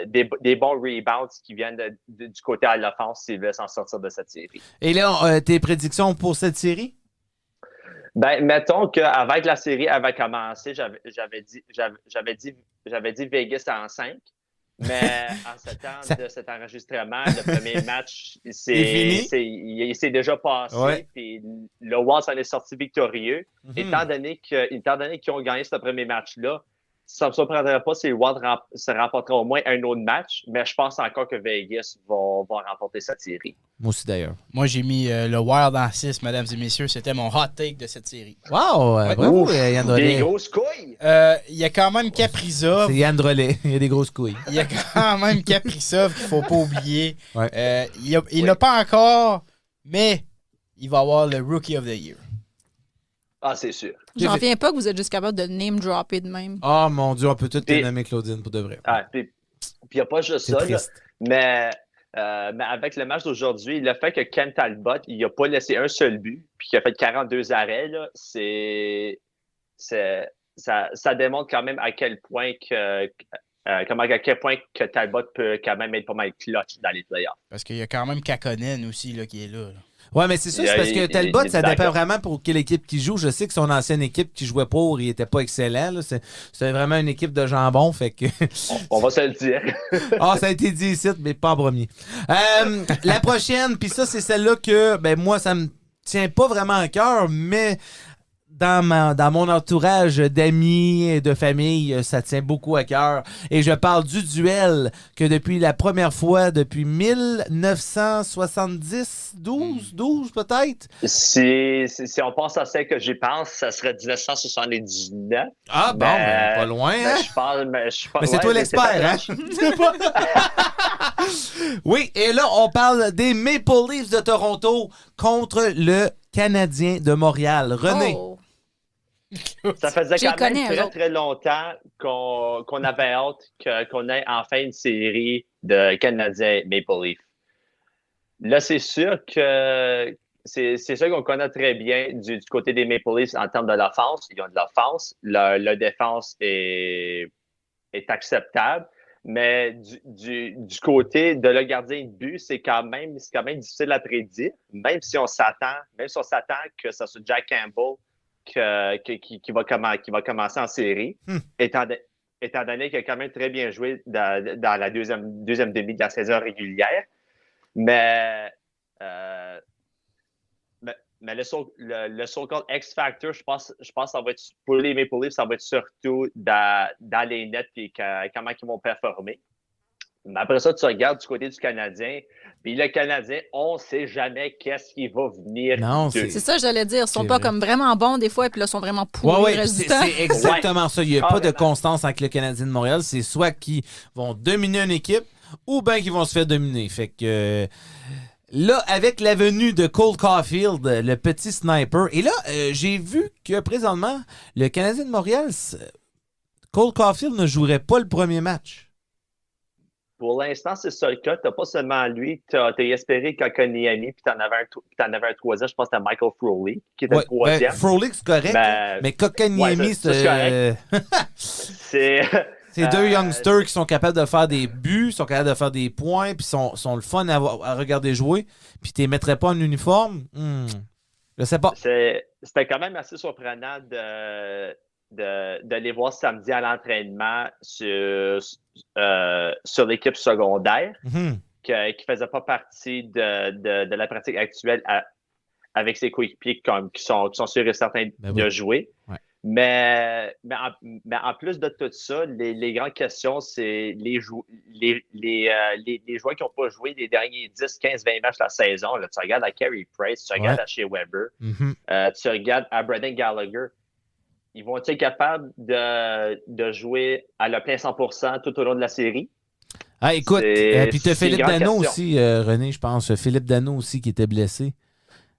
des bons rebounds qui viennent du côté à l'offense s'ils veulent s'en sortir de cette série. Et là, tes prédictions pour cette série? Ben, mettons qu'avant que la série avait commencé, j'avais dit Vegas en 5. Mais en ce temps de cet enregistrement, le premier match, il s'est déjà passé. Ouais. Puis le Wild s'en est sorti victorieux. Étant donné qu'ils ont gagné ce premier match-là, ça ne me surprendrait pas si le Wild se remporterait au moins un autre match. Mais je pense encore que Vegas va remporter cette série. Moi aussi, d'ailleurs. Moi, j'ai mis le Wild en 6, mesdames et messieurs. C'était mon hot take de cette série. Wow! Bravo, Yann Des Drolet. grosses couilles! Il y a quand même Kaprizov. C'est Yann Drolet. Il y a des grosses couilles. Il y a quand même Kaprizov qu'il ne faut pas oublier. Ouais. Il l'a pas encore, mais il va avoir le Rookie of the Year. Ah, c'est sûr. J'en reviens pas que vous êtes juste capable de name-dropper de même. Oh mon Dieu, on peut tout te Et- nommer Claudine pour de vrai. Ah, puis il n'y a pas juste C'est ça, là, triste. mais avec le match d'aujourd'hui, le fait que Ken Talbot, il n'a pas laissé un seul but, puis qu'il a fait 42 arrêts, là, ça démontre quand même à quel point que Talbot peut quand même être pas mal clutch dans les playoffs. Parce qu'il y a quand même Kakonen aussi là, qui est là. Ouais, mais c'est ça, c'est parce que Talbot, ça d'accord. dépend vraiment pour quelle équipe qui joue. Je sais que son ancienne équipe qui jouait pour, il était pas excellent. Là. C'était vraiment une équipe de jambon, fait que... On va se le dire. Ah, ça a été dit ici, mais pas en premier. La prochaine, puis ça, c'est celle-là que, ben moi, ça me tient pas vraiment à cœur, mais dans mon entourage d'amis et de famille, ça tient beaucoup à cœur. Et je parle du duel que depuis la première fois, depuis 1970, 12 peut-être? Si on pense à celle que j'y pense, ça serait 1979. Ah bon, ben, pas loin, hein? Mais c'est toi l'expert, hein? C'est pas- Oui, et là, on parle des Maple Leafs de Toronto contre le Canadien de Montréal. René. Oh. Ça faisait Je les quand même connais, eux très, autres. très longtemps qu'on avait hâte qu'on ait enfin une série de Canadiens Maple Leafs. Là, c'est sûr qu'on connaît très bien du côté des Maple Leafs en termes de l'offense. Ils ont de l'offense. Leur défense est acceptable. Mais du côté de le gardien de but, c'est quand même difficile à prédire. Même si on s'attend que ça soit Jack Campbell qui va commencer en série, étant donné qu'il a quand même très bien joué dans la deuxième demi de la saison régulière. Mais le so-called X-Factor, je pense que ça va être, pour les Maple Leafs, ça va être surtout dans les nets et comment ils vont performer. Mais après ça, tu regardes du côté du Canadien, puis le Canadien, on ne sait jamais qu'est-ce qui va venir. Non, C'est ça, j'allais dire. Ils sont C'est pas vrai. comme vraiment bons des fois, et puis là, ils sont vraiment pourris Ouais, le reste du temps. c'est exactement ça. Il n'y a pas de Carrément. constance avec le Canadien de Montréal. C'est soit qu'ils vont dominer une équipe ou bien qu'ils vont se faire dominer. Fait que là, avec la venue de Cole Caulfield, le petit sniper, et là, j'ai vu que présentement, le Canadien de Montréal Cole Caulfield ne jouerait pas le premier match. Pour l'instant, c'est ça le cas. Tu n'as pas seulement lui, tu as espéré Kakoniemi, puis tu en avais un troisième, je pense que c'était Michael Froley, qui était Ouais, le troisième. Frolic, c'est correct, mais Kotkaniemi, ouais, ça, c'est C'est. c'est deux youngsters qui sont capables de faire des buts, sont capables de faire des points, puis sont le fun à regarder jouer, puis tu les mettrais pas en uniforme? Je sais pas. C'était quand même assez surprenant de les voir samedi à l'entraînement sur l'équipe secondaire, qui ne faisait pas partie de la pratique actuelle avec ses coéquipiers qui sont sûrs et certains de jouer. Ouais. Mais en plus de tout ça, les grandes questions, c'est les joueurs qui n'ont pas joué les derniers 10, 15, 20 matchs de la saison. Là, tu regardes à Carey Price, tu regardes à Shea Weber, tu regardes à Brendan Gallagher. Ils vont être capables de jouer à le plein 100% tout au long de la série? Ah, écoute, puis tu as Philippe Danault aussi, René, je pense. Philippe Danault aussi qui était blessé.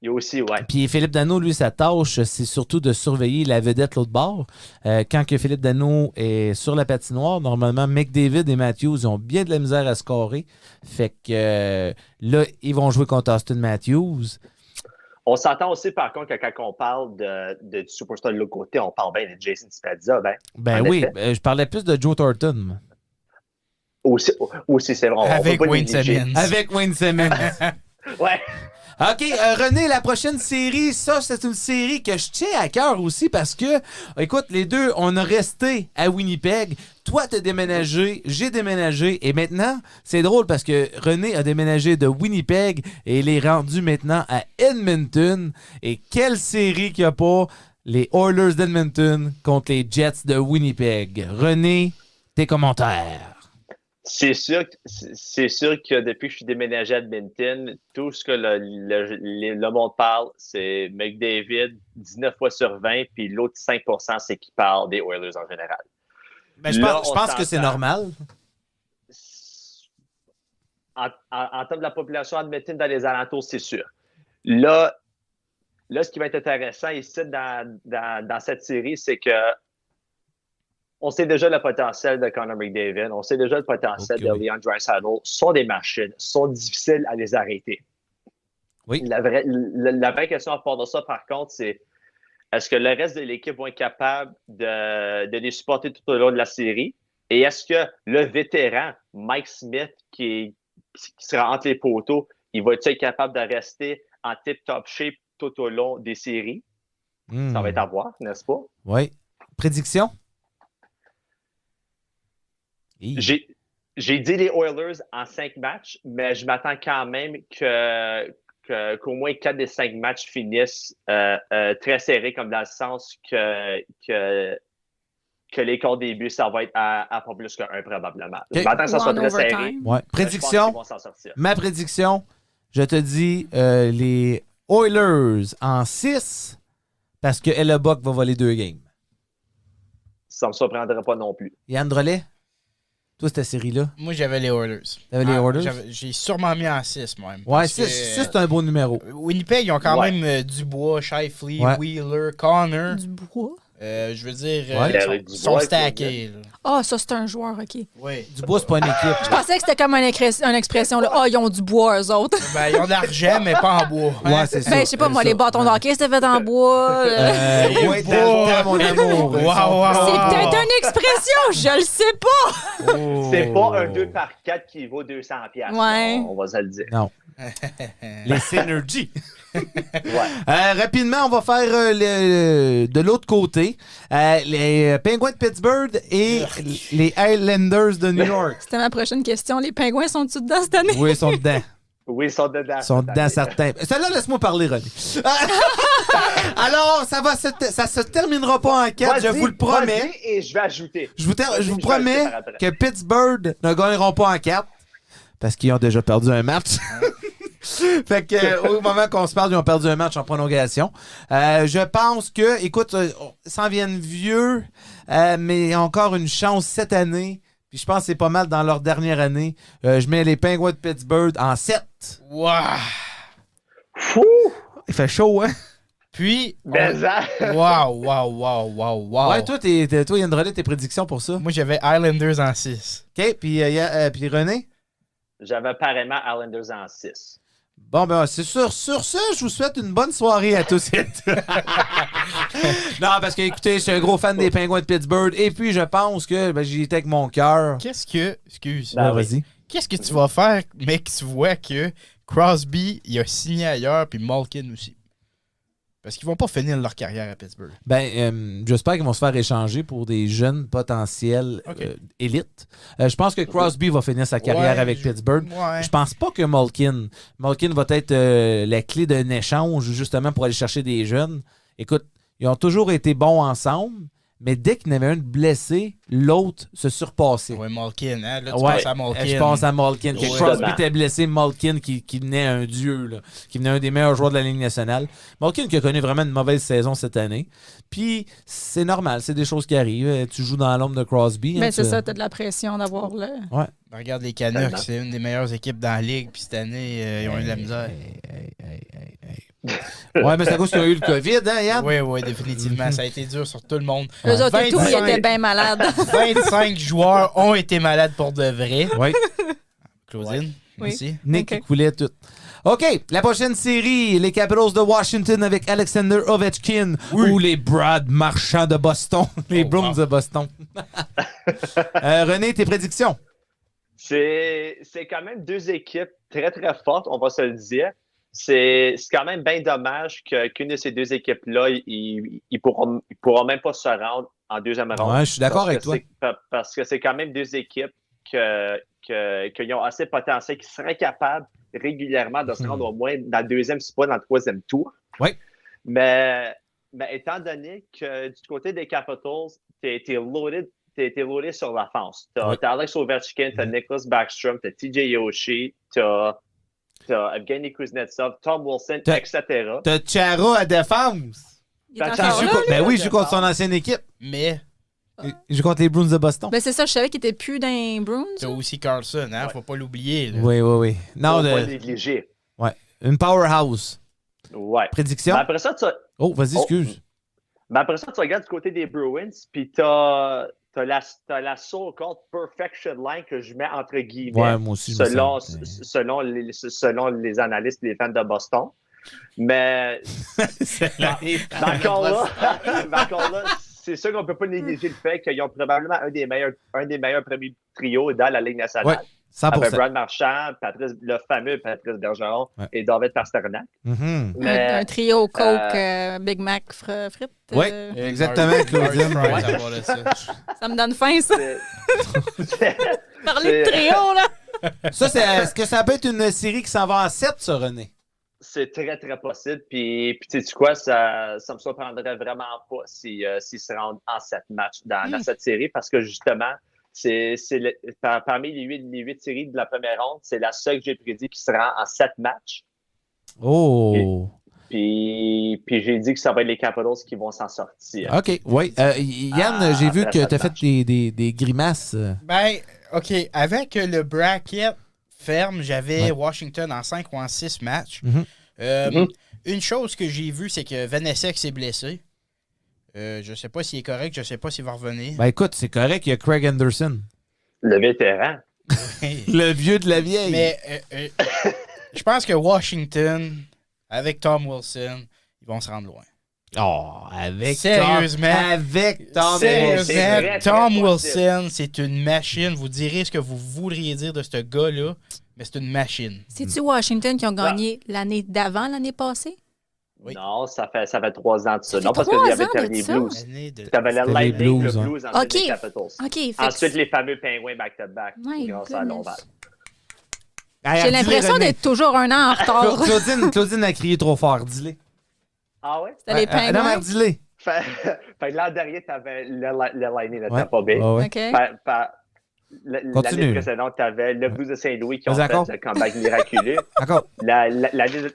Il y a aussi, ouais. Puis Philippe Danault, lui, sa tâche, c'est surtout de surveiller la vedette l'autre bord. Quand que Philippe Danault est sur la patinoire, normalement, McDavid et Matthews ils ont bien de la misère à scorer. Fait que là, ils vont jouer contre Austin Matthews. On s'entend aussi, par contre, que quand on parle du superstar de l'autre côté, on parle bien de Jason Spezza. Ben oui, je parlais plus de Joe Thornton. Aussi c'est vrai. Avec Wayne Simmons. Avec Wayne Simmons. Ouais. OK, René, la prochaine série, ça, c'est une série que je tiens à cœur aussi parce que, écoute, les deux, on a resté à Winnipeg. Toi, t'as déménagé, j'ai déménagé et maintenant, c'est drôle parce que René a déménagé de Winnipeg et il est rendu maintenant à Edmonton. Et quelle série qu'il n'y a pas, les Oilers d'Edmonton contre les Jets de Winnipeg. René, tes commentaires. C'est sûr que depuis que je suis déménagé à Edmonton, tout ce que le monde parle, c'est McDavid 19 fois sur 20, puis l'autre 5%, c'est qui parle des Oilers en général. Ben, je pense que c'est normal. En termes de la population d'Edmonton dans les alentours, c'est sûr. Là, ce qui va être intéressant ici dans cette série, c'est que on sait déjà le potentiel de Connor McDavid, on sait déjà le potentiel de Leon Draisaitl. Sont des machines, sont difficiles à les arrêter. Oui. La vraie question à part de ça, par contre, c'est est-ce que le reste de l'équipe va être capable de les supporter tout au long de la série? Et est-ce que le vétéran, Mike Smith, qui sera entre les poteaux, il va être capable de rester en tip-top shape tout au long des séries? Ça va être à voir, n'est-ce pas? Oui. Prédiction? J'ai dit les Oilers en 5 matchs, mais je m'attends quand même qu'au moins 4 des 5 matchs finissent très serrés, comme dans le sens que les corps début, ça va être à pas plus qu'un probablement. Je m'attends que ça soit très serré. Ouais. Prédiction, ma prédiction, je te dis les Oilers en 6 parce que Hellebuck va voler 2 games. Ça me surprendrait pas non plus. Yann Drolet? Toi, cette série-là? Moi, j'avais les Oilers. T'avais les Oilers? J'ai sûrement mis en 6, moi. Ouais, 6, c'est un beau numéro. Winnipeg, ils ont quand même Dubois, Scheifele, Wheeler, Connor. Dubois? Je veux dire, ils sont Dubois, stackés. Ah, ça, c'est un joueur, OK. Oui. Dubois, c'est pas une équipe. Je pensais que c'était comme une expression, là. Ah, ils ont du bois, eux autres. Ben, ils ont de l'argent, mais pas en bois. Ouais, c'est ça. Ben, je sais pas, moi, les bâtons d'hockey, c'était fait en bois. Ouais, dans le temps, mon amour. C'est peut-être une expression, je le sais pas. C'est pas un 2 par 4 qui vaut 200$. Ouais. On va se le dire. Non. Les synergies. Ouais. Rapidement, on va faire de l'autre côté. Les Penguins de Pittsburgh et les Islanders de New York. C'était ma prochaine question. Les Pingouins sont-ils dedans cette année? Oui, ils sont dedans. Oui, ils sont dedans. Ils sont dedans, certains. Celle-là, laisse-moi parler, René. Alors, ça se terminera pas en 4, je vous le promets. Et je vais ajouter. Je vous promets que Pittsburgh ne gagneront pas en 4 parce qu'ils ont déjà perdu un match. Fait que au moment qu'on se parle, ils ont perdu un match en prolongation. Je pense que, écoute, s'en viennent vieux, mais il y a encore une chance cette année. Puis je pense que c'est pas mal dans leur dernière année. Je mets les Penguins de Pittsburgh en 7. Wow! Fou! Il fait chaud, hein? Puis, Mais ça, wow. Ouais, toi, Yann Drolet, tes prédictions pour ça. Moi, j'avais Islanders en 6. OK, puis René? j'avais pareillement Islanders en 6. Bon, ben, c'est sur ça, je vous souhaite une bonne soirée à tous. Non, parce que, écoutez, je suis un gros fan des Penguins de Pittsburgh, et puis je pense que j'y étais avec mon cœur. Excuse. Ben oui. Vas-y. Qu'est-ce que tu vas faire, mec, tu vois que Crosby, il a signé ailleurs, puis Malkin aussi? Parce qu'ils vont pas finir leur carrière à Pittsburgh. Ben, j'espère qu'ils vont se faire échanger pour des jeunes potentiels OK. élites. Je pense que Crosby va finir sa carrière avec Pittsburgh. Ouais. Je pense pas que Malkin va être la clé d'un échange justement pour aller chercher des jeunes. Écoute, ils ont toujours été bons ensemble, mais dès qu'il y en avait un de blessé, l'autre se surpassait. Ouais, Malkin, hein? Là, tu Ouais, penses à Malkin. je pense à Malkin. Que Ouais. Crosby était blessé, Malkin qui venait un dieu, là, qui venait un des meilleurs joueurs de la Ligue nationale. Malkin qui a connu vraiment une mauvaise saison cette année. Puis c'est normal, c'est des choses qui arrivent. Tu joues dans l'ombre de Crosby. Ben, hein, c'est tu- ça, t'as de la pression d'avoir le. Ouais. Ben, regarde les Canucks, c'est une des meilleures équipes dans la Ligue, puis cette année, ils ont eu de la misère. Ouais, mais c'est à cause qu'ils ont eu le COVID, hein, Yann? Oui, définitivement. Ça a été dur sur tout le monde. Eux autres et tout, ils 25 étaient bien malades. 25 joueurs ont été malades pour de vrai. Oui. Claudine, Oui. aussi. Nick Ok. qui coulait tout. OK, la prochaine série, les Capitals de Washington avec Alexander Ovechkin ou les Brad Marchand de Boston, les Bruins de Boston. René, tes prédictions? C'est quand même deux équipes très, très fortes, on va se le dire. C'est quand même bien dommage qu'une de ces deux équipes-là, ils pourront même pas se rendre en deuxième ronde. Ouais, je suis d'accord avec toi. Parce que c'est quand même deux équipes qui ont assez de potentiel, qui seraient capables régulièrement de se rendre au moins dans le deuxième, si pas dans le troisième tour. Oui. Mais étant donné que du côté des Capitals, t'es loaded sur l'offense. T'as Alex Ovechkin, t'as Nicholas Backstrom, t'as TJ Yoshi, t'as Evgeny Kuznetsov, Tom Wilson, etc. T'as Chara à défense. Il est Ben, encore tu là, joues- lui? Ben oui, je joue contre son ancienne équipe. Mais Je joue contre les Bruins de Boston. Ben c'est ça, je savais qu'il était plus dans les Bruins. t'as aussi Carlson, hein? Faut pas l'oublier. là. Oui. Non, Faut pas négliger. une powerhouse. Ouais. Prédiction? Mais après ça, Oh, vas-y, excuse. tu regardes du côté des Bruins, puis t'as la so-called perfection line que je mets entre guillemets, Ouais, moi aussi, je me sens- selon les analystes et les fans de Boston. Mais encore là, c'est sûr qu'on peut pas négliger le fait qu'ils ont probablement un des meilleurs premiers trios dans la Ligue nationale. Ouais, 100%. Avec Brad Marchand, le fameux Patrice Bergeron et David Pastrnak. Mhm. Mais, Un trio Coke, Big Mac, frites. Oui, exactement, Claudine. Ouais, ça va de ça. Ça me donne faim, ça. c'est- Parler de trio, là. Ça, est-ce que ça peut être une série qui s'en va en 7, ça, René? C'est très, très possible. Puis tu sais quoi, ça me surprendrait vraiment pas s'ils se rendent en 7 matchs dans cette série parce que justement, parmi les 8 séries de la première ronde, c'est la seule que j'ai prédit qui se rend en 7 matchs. Oh! Puis j'ai dit que ça va être les Capitals qui vont s'en sortir. OK, oui. Yann, j'ai vu après que tu as cette fait des grimaces. Ben, OK. Avec le bracket ferme, j'avais Ouais. Washington en 5 ou en 6 matchs. Mhm. Une chose que j'ai vue, c'est que Vanessek s'est blessé. Je sais pas s'il est correct, je sais pas s'il va revenir. Ben écoute, c'est correct, il y a Craig Anderson. Le vétéran. Le vieux de la vieille. Mais je pense que Washington, avec Tom Wilson, ils vont se rendre loin. Oh, avec Sérieusement. Avec Tom C'est Wilson. Sérieusement, vrai, Tom très Wilson, c'est une machine. Vous direz ce que vous voudriez dire de ce gars-là, mais c'est une machine. C'est-tu Washington qui ont gagné l'année d'avant, l'année passée? Oui. Non, ça fait 3 ans de ça. Ça fait Non, parce qu'il 3 y avait ans de les ça? Blues. L'année de- Tu avais le C'était les Lightning, Blues, le hein. Blues, ensuite les OK. Capitals. OK, fait que Ensuite, les fameux Pingouins back-to-back. My grâce à goodness. Lonval. Hey, J'ai dis-les, l'impression René. d'être toujours un an en retard. Claudine a crié trop fort, dis-le. Ah ouais? C'était les Non, mais pingouins. dis-le. Fait que l'an dernier, tu avais le Lightning de Ouais. Tampa Bay. Ouais, ouais. OK. Continue. L'année précédente, tu avais le Blues de Saint-Louis qui ont Vas-y, fait encore. le comeback miraculeux. D'accord.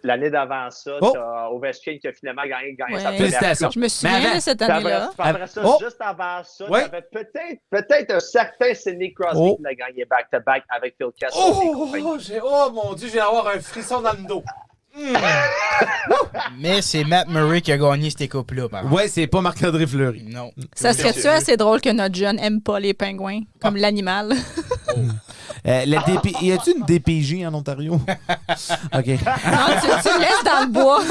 L'année d'avant ça, Oh. tu as Ovechkin qui a finalement gagné Ouais. sa première Félicitations. coupe. Je me souviens Mais avant- de cette Puis année-là. après ça, Oh. juste avant ça, Ouais. tu avais peut-être un certain Sidney Crosby Oh. qui a gagné back-to-back avec Phil Kessel. Oh mon Dieu, j'ai avoir un frisson dans le dos. Mais c'est Matt Murray qui a gagné cette coupe-là, par contre. Ouais, c'est pas Marc-André Fleury. Non. Ça serait-tu assez drôle que notre jeune aime pas les pingouins, comme l'animal? Y a-tu une DPJ en Ontario? OK. Non, tu le laisses dans le bois.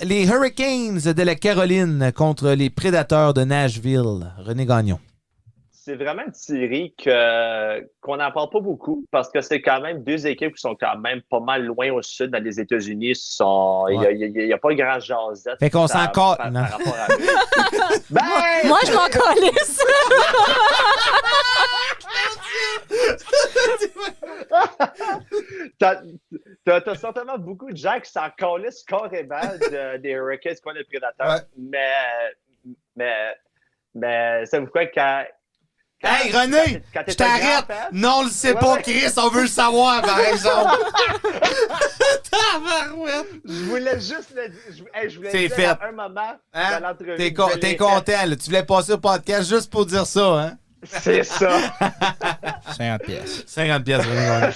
Les Hurricanes de la Caroline contre les Prédateurs de Nashville. René Gagnon. C'est vraiment une série qu'on n'en parle pas beaucoup parce que c'est quand même deux équipes qui sont quand même pas mal loin au sud dans les États-Unis. Il n'y a pas grand jasette. Fait qu'on s'en par non. rapport à eux. Ben, Moi, je m'en calisse. T'as certainement beaucoup de gens qui s'en calissent carrément des Hurricanes contre les Prédateurs. Ouais. Mais ça vous quoi Hey, René! quand t'es Je t'arrête! Non, on le sait pas, Chris, on veut le savoir, par exemple! Tabarouette! Je voulais juste le dire. Je voulais C'est dire fait. à un moment Hein? de l'entrevue. T'es content, là. Tu voulais passer au podcast juste pour dire ça, hein? C'est ça. 50 pièces. 50 pièces, René Gagnon.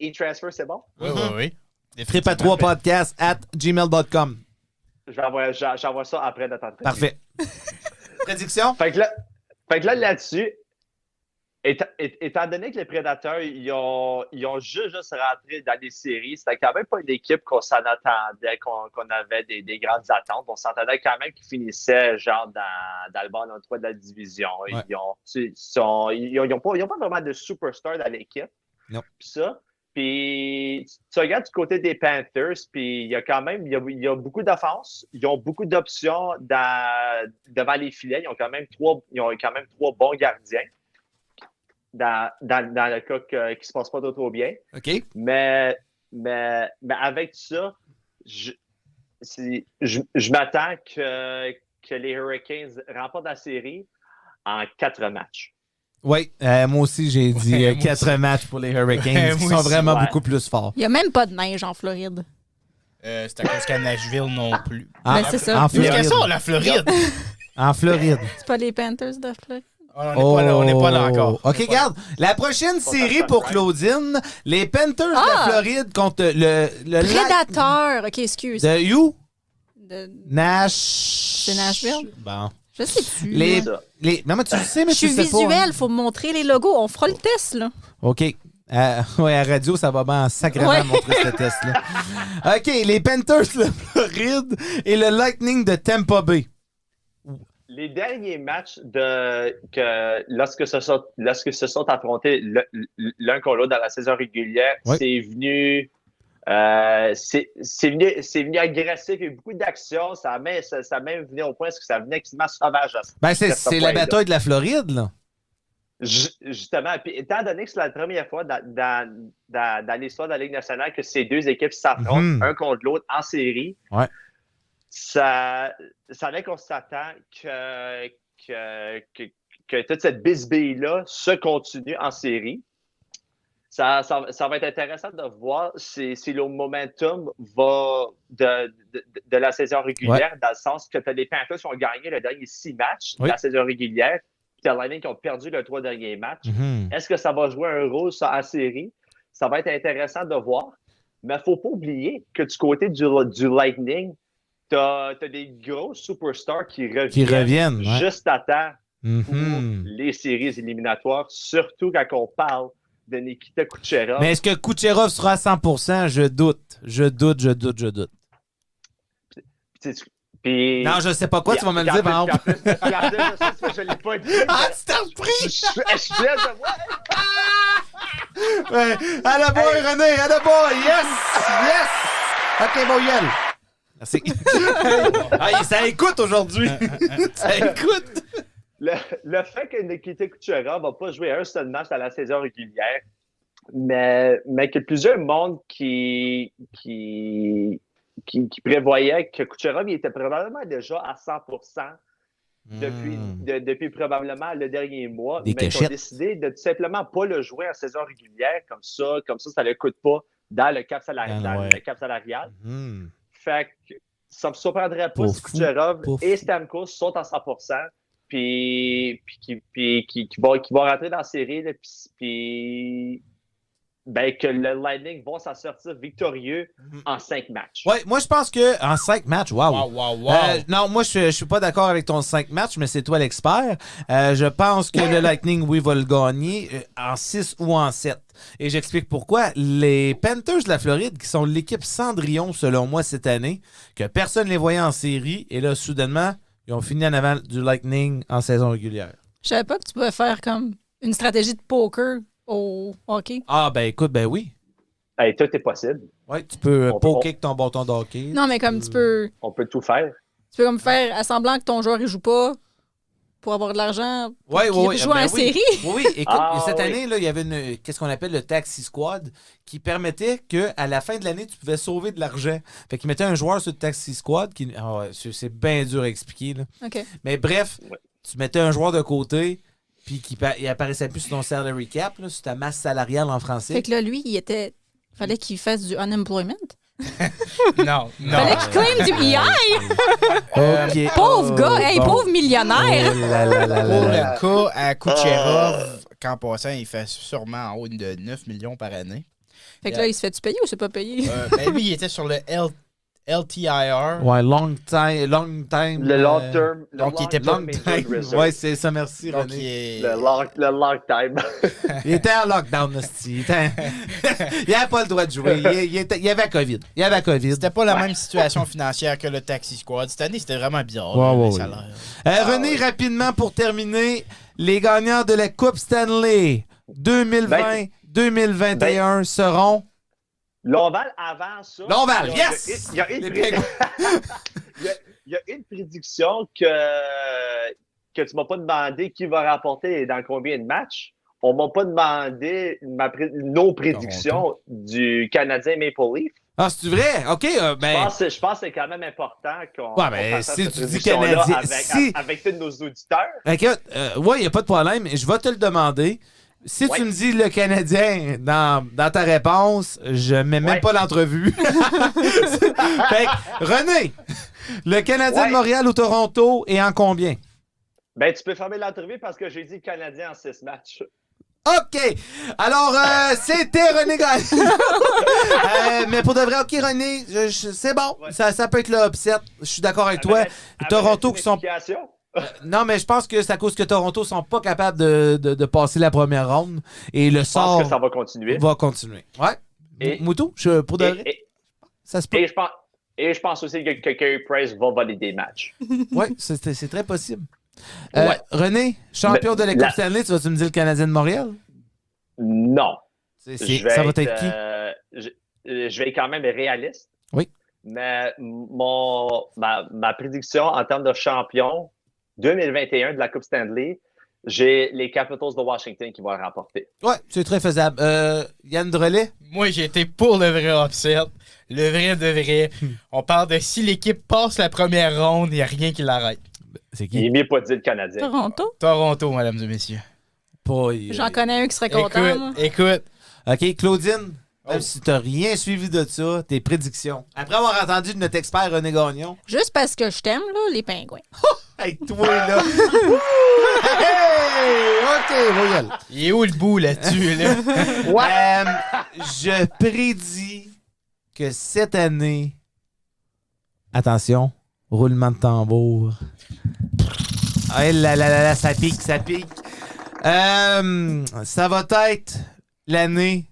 E-transfer, c'est bon? Oui. Tripa3podcast@gmail.com. J'envoie ça après notre entrevue. Parfait. Prédiction? Fait que là, là-dessus, étant donné que les Prédateurs, ils ont juste rentré dans les séries, c'était quand même pas une équipe qu'on s'en attendait, qu'on avait des grandes attentes. On s'entendait quand même qu'ils finissaient genre dans le bas dans le 3 de la division. Ouais. Ils n'ont pas vraiment de superstars dans l'équipe. Non. Puis ça. Puis tu regardes du côté des Panthers, puis il y a quand même il y a beaucoup d'offenses, ils ont beaucoup d'options devant les filets, ils ont quand même trois bons gardiens dans le cas qui ne se passe pas trop bien. OK. Mais avec ça, je m'attends que les Hurricanes remportent la série en 4 matchs. Oui, moi aussi, j'ai dit Ouais, 4 matchs pour les Hurricanes qui Moi sont aussi, vraiment ouais. beaucoup plus forts. Il n'y a même pas de neige en Floride. C'est à cause qu'à Nashville non plus. En, c'est ça. en Mais Floride. qu'est-ce que ça, la Floride? En Floride. C'est pas les Panthers de Floride? On n'est pas là encore. OK, regarde. La prochaine série pour Claudine, les Panthers de la Floride contre le Prédateur. OK, excuse. de You? De- C'est Nashville? Bon. Je sais plus. Les, moi. non, mais tu le sais, mais Je tu suis le sais pas. visuel, faut me montrer les logos. On fera le test, là. OK. Ouais, à radio, ça va bien sacrément Ouais. montrer ce test-là. OK, les Panthers de Floride et le Lightning de Tampa Bay. Les derniers matchs lorsque se sont affrontés l'un contre l'autre dans la saison régulière, Oui. c'est venu agressif, il y a eu beaucoup d'actions, ça a même venu au point que ça venait quasiment sauvage. Ben, c'est ce la point-là. bataille de la Floride, là. Justement, puis étant donné que c'est la première fois dans l'histoire de la Ligue nationale que ces deux équipes s'affrontent un contre l'autre en série, Ouais. ça fait qu'on s'attend que toute cette bisbille-là se continue en série. Ça va être intéressant de voir si le momentum va de la saison régulière, dans le sens que tu as les Panthers qui ont gagné les derniers 6 matchs de la saison régulière, puis tu as les Lightning qui ont perdu les 3 derniers matchs. Est-ce que ça va jouer un rôle ça, en série? Ça va être intéressant de voir. Mais il ne faut pas oublier que du côté du Lightning, tu as des gros superstars qui reviennent ouais. juste à temps pour Mhm. les séries éliminatoires, surtout quand on parle de Nikita Kucherov. Mais est-ce que Kucherov sera à 100%? Je doute. Puis, Non, je sais pas quoi, tu vas me le dire, par exemple. Je l'ai pas dit. Ah, tu t'en pris! Je suis fier de moi. Ouais. À la boy, René! À la boy! Yes! Yes! OK, bon, Yann. Merci. Ah, ça écoute aujourd'hui. Ça écoute. Le fait que Nikita Kucherov va pas jouer un seul match dans la saison régulière, mais que plusieurs mondes qui prévoyaient que Kucherov il était probablement déjà à 100% depuis probablement le dernier mois, Des mais qui ont cachettes. décidé de tout simplement pas le jouer en saison régulière, comme ça ne le coûte pas dans le cap salarial. Ouais. Le cap salarial. Mhm. Fait que ça me surprendrait pas Pas si fou, Kucherov pas et fou. Stamkos sont à 100%, puis qui vont rentrer dans la série, là, puis que le Lightning vont s'en sortir victorieux en 5 matchs. Ouais, moi, je pense que en 5 matchs, wow. Wow. Non, moi, je suis pas d'accord avec ton 5 matchs, mais c'est toi l'expert. Je pense que le Lightning, oui, va le gagner en 6 ou en 7. Et j'explique pourquoi. Les Panthers de la Floride, qui sont l'équipe Cendrillon, selon moi, cette année, que personne ne les voyait en série, et là, soudainement, ils ont fini en avant du Lightning en saison régulière. Je savais pas que tu pouvais faire comme une stratégie de poker au hockey. Ah, ben écoute, ben oui. Hey, tout est possible. Ouais, tu peux On- poker avec ton bâton de hockey. Non, mais comme tu peux On peut tout faire. comme faire à semblant que ton joueur il joue pas pour avoir de l'argent. Ouais, Puis jouer en série. Oui, écoute, Ah, cette oui. année, là, il y avait qu'est-ce qu'on appelle le Taxi Squad qui permettait qu'à la fin de l'année, tu pouvais sauver de l'argent. Fait qu'ils mettaient un joueur sur le Taxi Squad qui. Ah ouais, c'est bien dur à expliquer, là. OK. Mais bref, Ouais. tu mettais un joueur de côté, puis il apparaissait plus sur ton salary cap, là, sur ta masse salariale en français. Fait que là, lui, fallait qu'il fasse du unemployment. Non. Fallait qu'il claim du EI. OK. Pauvre gars, hey, bon. pauvre millionnaire. Oh là là là Pour là. le cas à Kucherov, qu'en passant, il fait sûrement en haut de 9 millions par année. Fait que là, il se fait-tu payer ou c'est pas payé? Lui, il était sur le LTIR. Ouais, long time. Le long term. Le donc, il était long Long term injured time. reserve. Ouais, c'est ça, merci, Donc, René. il est... Le long time. Il était en lockdown, hostie. Il n'avait pas le droit de jouer. Il y avait la COVID. Il y avait la COVID. C'était pas la même situation financière que le Taxi Squad. Cette année, c'était vraiment bizarre. Ouais, là, ouais, les ouais. salaires. René, rapidement pour terminer, les gagnants de la Coupe Stanley 2020-2021 seront. L'Onval avant ça. L'Onval, il y a- yes! Il y a une Les pré- Penguins. il y a une prédiction que tu m'as pas demandé qui va rapporter et dans combien de matchs. On m'a pas demandé nos prédictions du Canadien Maple Leaf. Ah, c'est vrai? OK, ben. Je pense que c'est quand même important qu'on Ouais, ben, qu'on fasse si cette tu dis prédiction-là Canadien- avec tous nos auditeurs. Écoute, ouais, il n'y a pas de problème. Je vais te le demander. Si Ouais. tu me dis le Canadien dans ta réponse, je mets même Ouais. pas l'entrevue. Fait que, René, le Canadien Ouais. de Montréal ou Toronto et en combien? Ben, tu peux fermer l'entrevue parce que j'ai dit Canadien en 6 matchs. OK. Alors, c'était René Gagnon. Mais pour de vrai, OK, René, c'est bon. Ouais. Ça peut être le upset. Je suis d'accord avec toi. Toronto qui sont... Explication? Non, mais je pense que c'est à cause que Toronto sont pas capables de passer la première ronde. Et le Je pense sort que ça va continuer. va continuer. Ouais. Et- Moutou, pour de vrai, ça se peut. Et je pense aussi que Carey Price va voler des matchs. Oui, c'est très possible. Ouais. René, champion de la Coupe La- Stanley, tu vas-me dire le Canadien de Montréal? Non. Ça va être qui? Je vais être quand même réaliste. Oui. Mais ma prédiction en termes de champion 2021 de la Coupe Stanley, j'ai les Capitals de Washington qui vont le remporter. Ouais, c'est très faisable. Yann Drolet? Moi, j'ai été pour le vrai upset. Le vrai de vrai. On parle de si l'équipe passe la première ronde, il n'y a rien qui l'arrête. C'est Il est mieux pas dit le Canadien. Toronto? Toronto, mesdames et messieurs. J'en connais un qui serait content. moi. Écoute. OK, Claudine, même Oh. si tu n'as rien suivi de ça, tes prédictions. Après avoir entendu de notre expert René Gagnon. Juste parce que je t'aime, là, les pingouins. Hey, toi, là! Hey! OK, voyons. Il est où le bout là-dessus, là? Je prédis que cette année, attention, roulement de tambour. Ah là, ça pique, ça pique. Ça va être l'année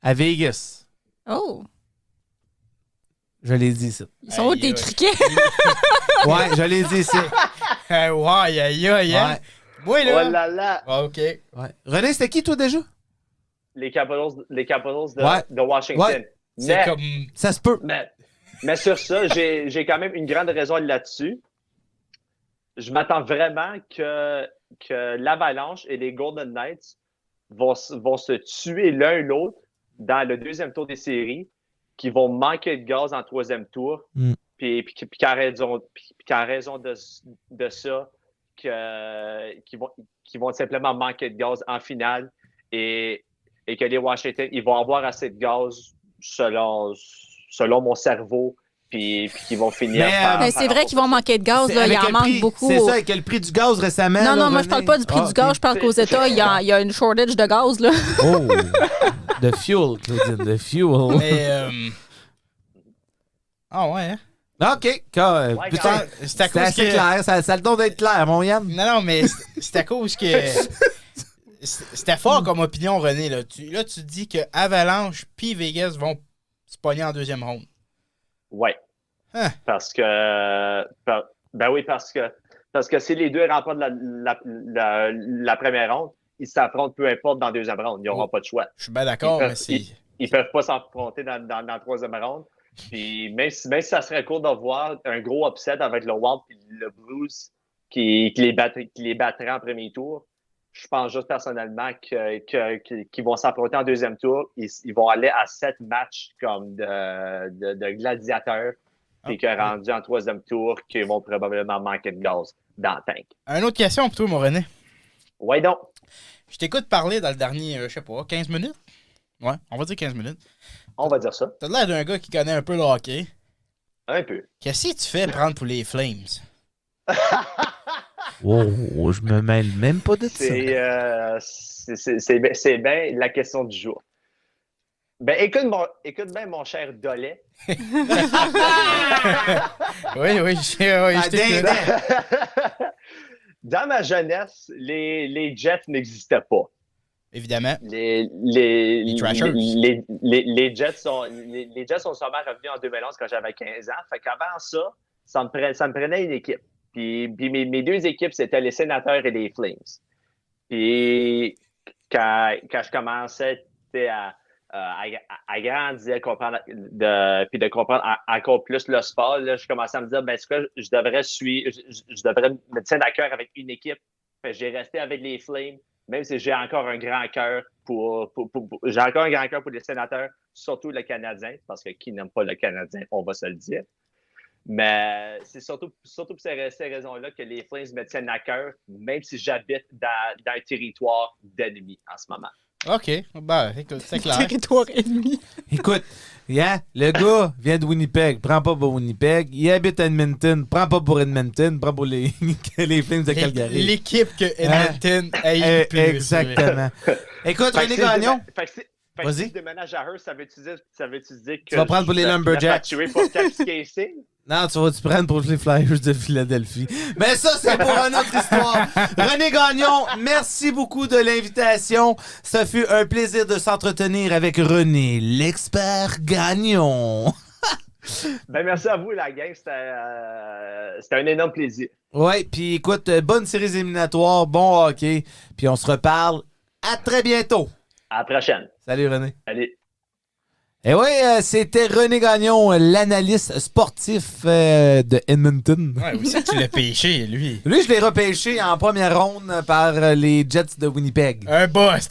à Vegas. Oh, Je l'ai dit, ça. ils sont où tes Aïe, criquets? Ouais, je l'ai dit, ça. Ouais, aïe, aïe, hein? Ouais, Moi, Oh là. là là! Ah, OK. ouais. René, c'était qui, toi, déjà? Les Capitals de, Ouais. de Washington. Ouais. C'est Mais, comme. Ça se peut. mais sur ça, j'ai quand même une grande raison là-dessus. Je m'attends vraiment que l'Avalanche et les Golden Knights vont se tuer l'un l'autre dans le deuxième tour des séries, qui vont manquer de gaz en troisième tour, puis qu'en raison de ça, qui vont simplement manquer de gaz en finale et que les Washington, ils vont avoir assez de gaz selon mon cerveau, puis qui vont finir Mais, par... Mais c'est vrai qu'ils vont manquer de gaz, C'est là. Il avec en quel manque prix? beaucoup. C'est ça, avec le prix du gaz récemment. Non, là, non, moi, je René? parle pas du prix Ah, du gaz. ok. Je parle qu'aux États, il y a une shortage de gaz, là. Oh! De fuel, Claudine, de fuel. Mais. Ah ouais, hein? OK, Ouais, putain, C'est à c'est cause assez que. clair. Ça a le don d'être clair, mon Yann. Non, non, mais c'est à cause que. C'était fort comme opinion, René. Là, tu dis que Avalanche puis Vegas vont se pogner en deuxième ronde. Ouais. Hein? Parce que... Ben oui, parce que si les deux remportent la première ronde, ils s'affrontent peu importe dans la deuxième ronde. Ils n'auront pas de choix. Je suis bien d'accord, Ils mais c'est. Ils peuvent pas s'affronter dans la troisième ronde. Puis même si ça serait cool de voir un gros upset avec le Wild et le Blues qui les battrait en premier tour, je pense juste personnellement qu'ils vont s'affronter en deuxième tour. Ils vont aller à 7 matchs comme de gladiateurs. Et que rendu en troisième tour, qu'ils vont probablement manquer de gaz dans le tank. Une autre question pour toi, mon René. Ouais donc. Je t'écoute parler dans le dernier, je sais pas, 15 minutes? Ouais, on va dire 15 minutes. On va dire ça. T'as l'air d'un gars qui connaît un peu le hockey. Un peu. Qu'est-ce que tu fais prendre pour les Flames? Oh, je me mêle même pas de ça. C'est bien la question du jour. Ben, écoute bien, mon cher Dollet. Oui, je t'écoute. Dans ma jeunesse, les Jets n'existaient pas. Évidemment. Les Trashers. les Jets sont sûrement revenus en 2011 quand j'avais 15 ans. Fait qu'avant ça me prenait une équipe. Puis mes deux équipes, c'était les Sénateurs et les Flames. Puis quand je commençais à grandir, puis de comprendre encore plus le sport, là, je commençais à me dire, ben, est-ce que je devrais me tenir à cœur avec une équipe. Fait que j'ai resté avec les Flames, même si j'ai encore un grand cœur j'ai encore un grand cœur pour les Sénateurs, surtout le Canadien, parce que qui n'aime pas le Canadien, on va se le dire. Mais c'est surtout pour ces raisons-là que les Flames me tiennent à cœur, même si j'habite dans un territoire d'ennemis en ce moment. OK. Ben, écoute, c'est clair. Territoire ennemi. Écoute, le gars vient de Winnipeg, prends pas pour Winnipeg. Il habite à Edmonton, prends pas pour Edmonton, prends pour les Flames de Calgary. L'équipe que Edmonton a eu plus. Exactement. Écoute, René Gagnon. Fait que si je déménage à Hearst, ça veut-tu dire que Tu vas prendre pour les Lumberjacks. tuer pour Caps Casey? Non, tu vas-tu prendre pour les Flyers de Philadelphie. Mais ça, c'est pour une autre histoire. René Gagnon, merci beaucoup de l'invitation. Ça fut un plaisir de s'entretenir avec René, l'expert Gagnon. Ben, merci à vous, la gang. C'était un énorme plaisir. Ouais, puis écoute, bonne série éliminatoire, bon hockey, puis on se reparle. À très bientôt. À la prochaine. Salut René. Allez. Et oui, c'était René Gagnon, l'analyste sportif de Edmonton. Ouais, où c'est que tu l'as pêché, lui? Lui, je l'ai repêché en première ronde par les Jets de Winnipeg. Un boss!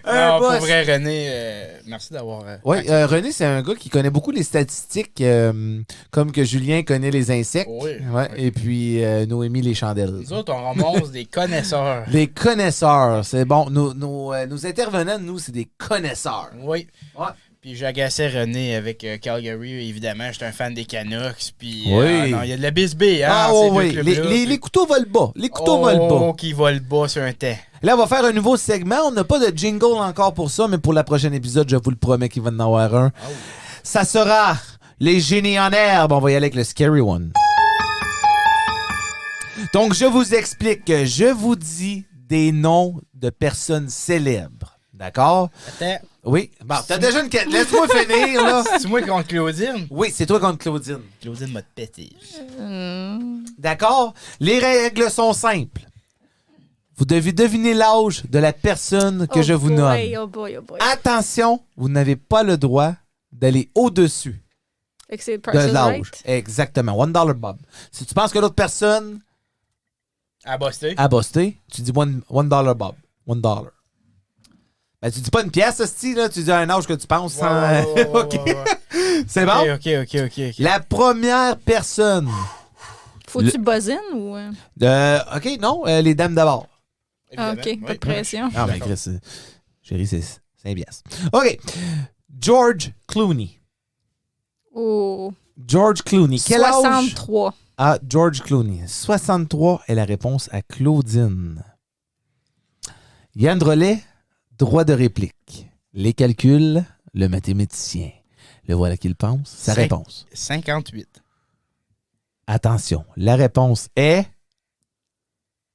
Non, boss. pour vrai, René, merci d'avoir... Oui, René, c'est un gars qui connaît beaucoup les statistiques, comme que Julien connaît les insectes. Oui. Ouais, et puis Noémie les chandelles. Nous autres, on ramasse des connaisseurs. Les connaisseurs, c'est bon. Nos intervenants, nous, c'est des connaisseurs. Oui. Ouais. Puis j'agaçais René avec Calgary, évidemment. J'étais un fan des Canucks. Puis Oui. non, il y a de la bisbée, hein, Ah dans ces oui, deux oui. clubs-là. Les couteaux volent bas. Les couteaux volent bas. Oh, qui volent bas sur un temps. Là, on va faire un nouveau segment. On n'a pas de jingle encore pour ça, mais pour le prochain épisode, je vous le promets qu'il va en avoir un. Oh. Ça sera les génies en herbe. On va y aller avec le Scary One. Donc, je vous explique. Je vous dis des noms de personnes célèbres. D'accord? Attends, Oui. Bon, t'as déjà une quête. Laisse-moi finir, là. c'est moi contre Claudine? Oui, c'est toi contre Claudine. Claudine m'a pété. D'accord? Les règles sont simples. Vous devez deviner l'âge de la personne que je vous nomme. Oh boy, oh boy. Attention, vous n'avez pas le droit d'aller au-dessus Fait que c'est de Price is l'âge. Right. Exactement. $1 Bob. Si tu penses que l'autre personne À Boston? a busté, tu dis $1 Bob. $1. Ben, tu dis pas une pièce, hostie, là. Tu dis un âge que tu penses. sans- OK. C'est bon? OK. La première personne. Faut-tu buzzer ou. OK, non, les dames d'abord. Ah, OK, pas de pression. Ah, ben, Chris, chérie, c'est 5 piastres. OK. George Clooney. Oh. George Clooney. Quel âge 63. a George Clooney? 63 est la réponse à Claudine. Yann Drolet, droit de réplique. Les calculs, le mathématicien. Le voilà qu'il pense. Sa réponse. 58. Attention, la réponse est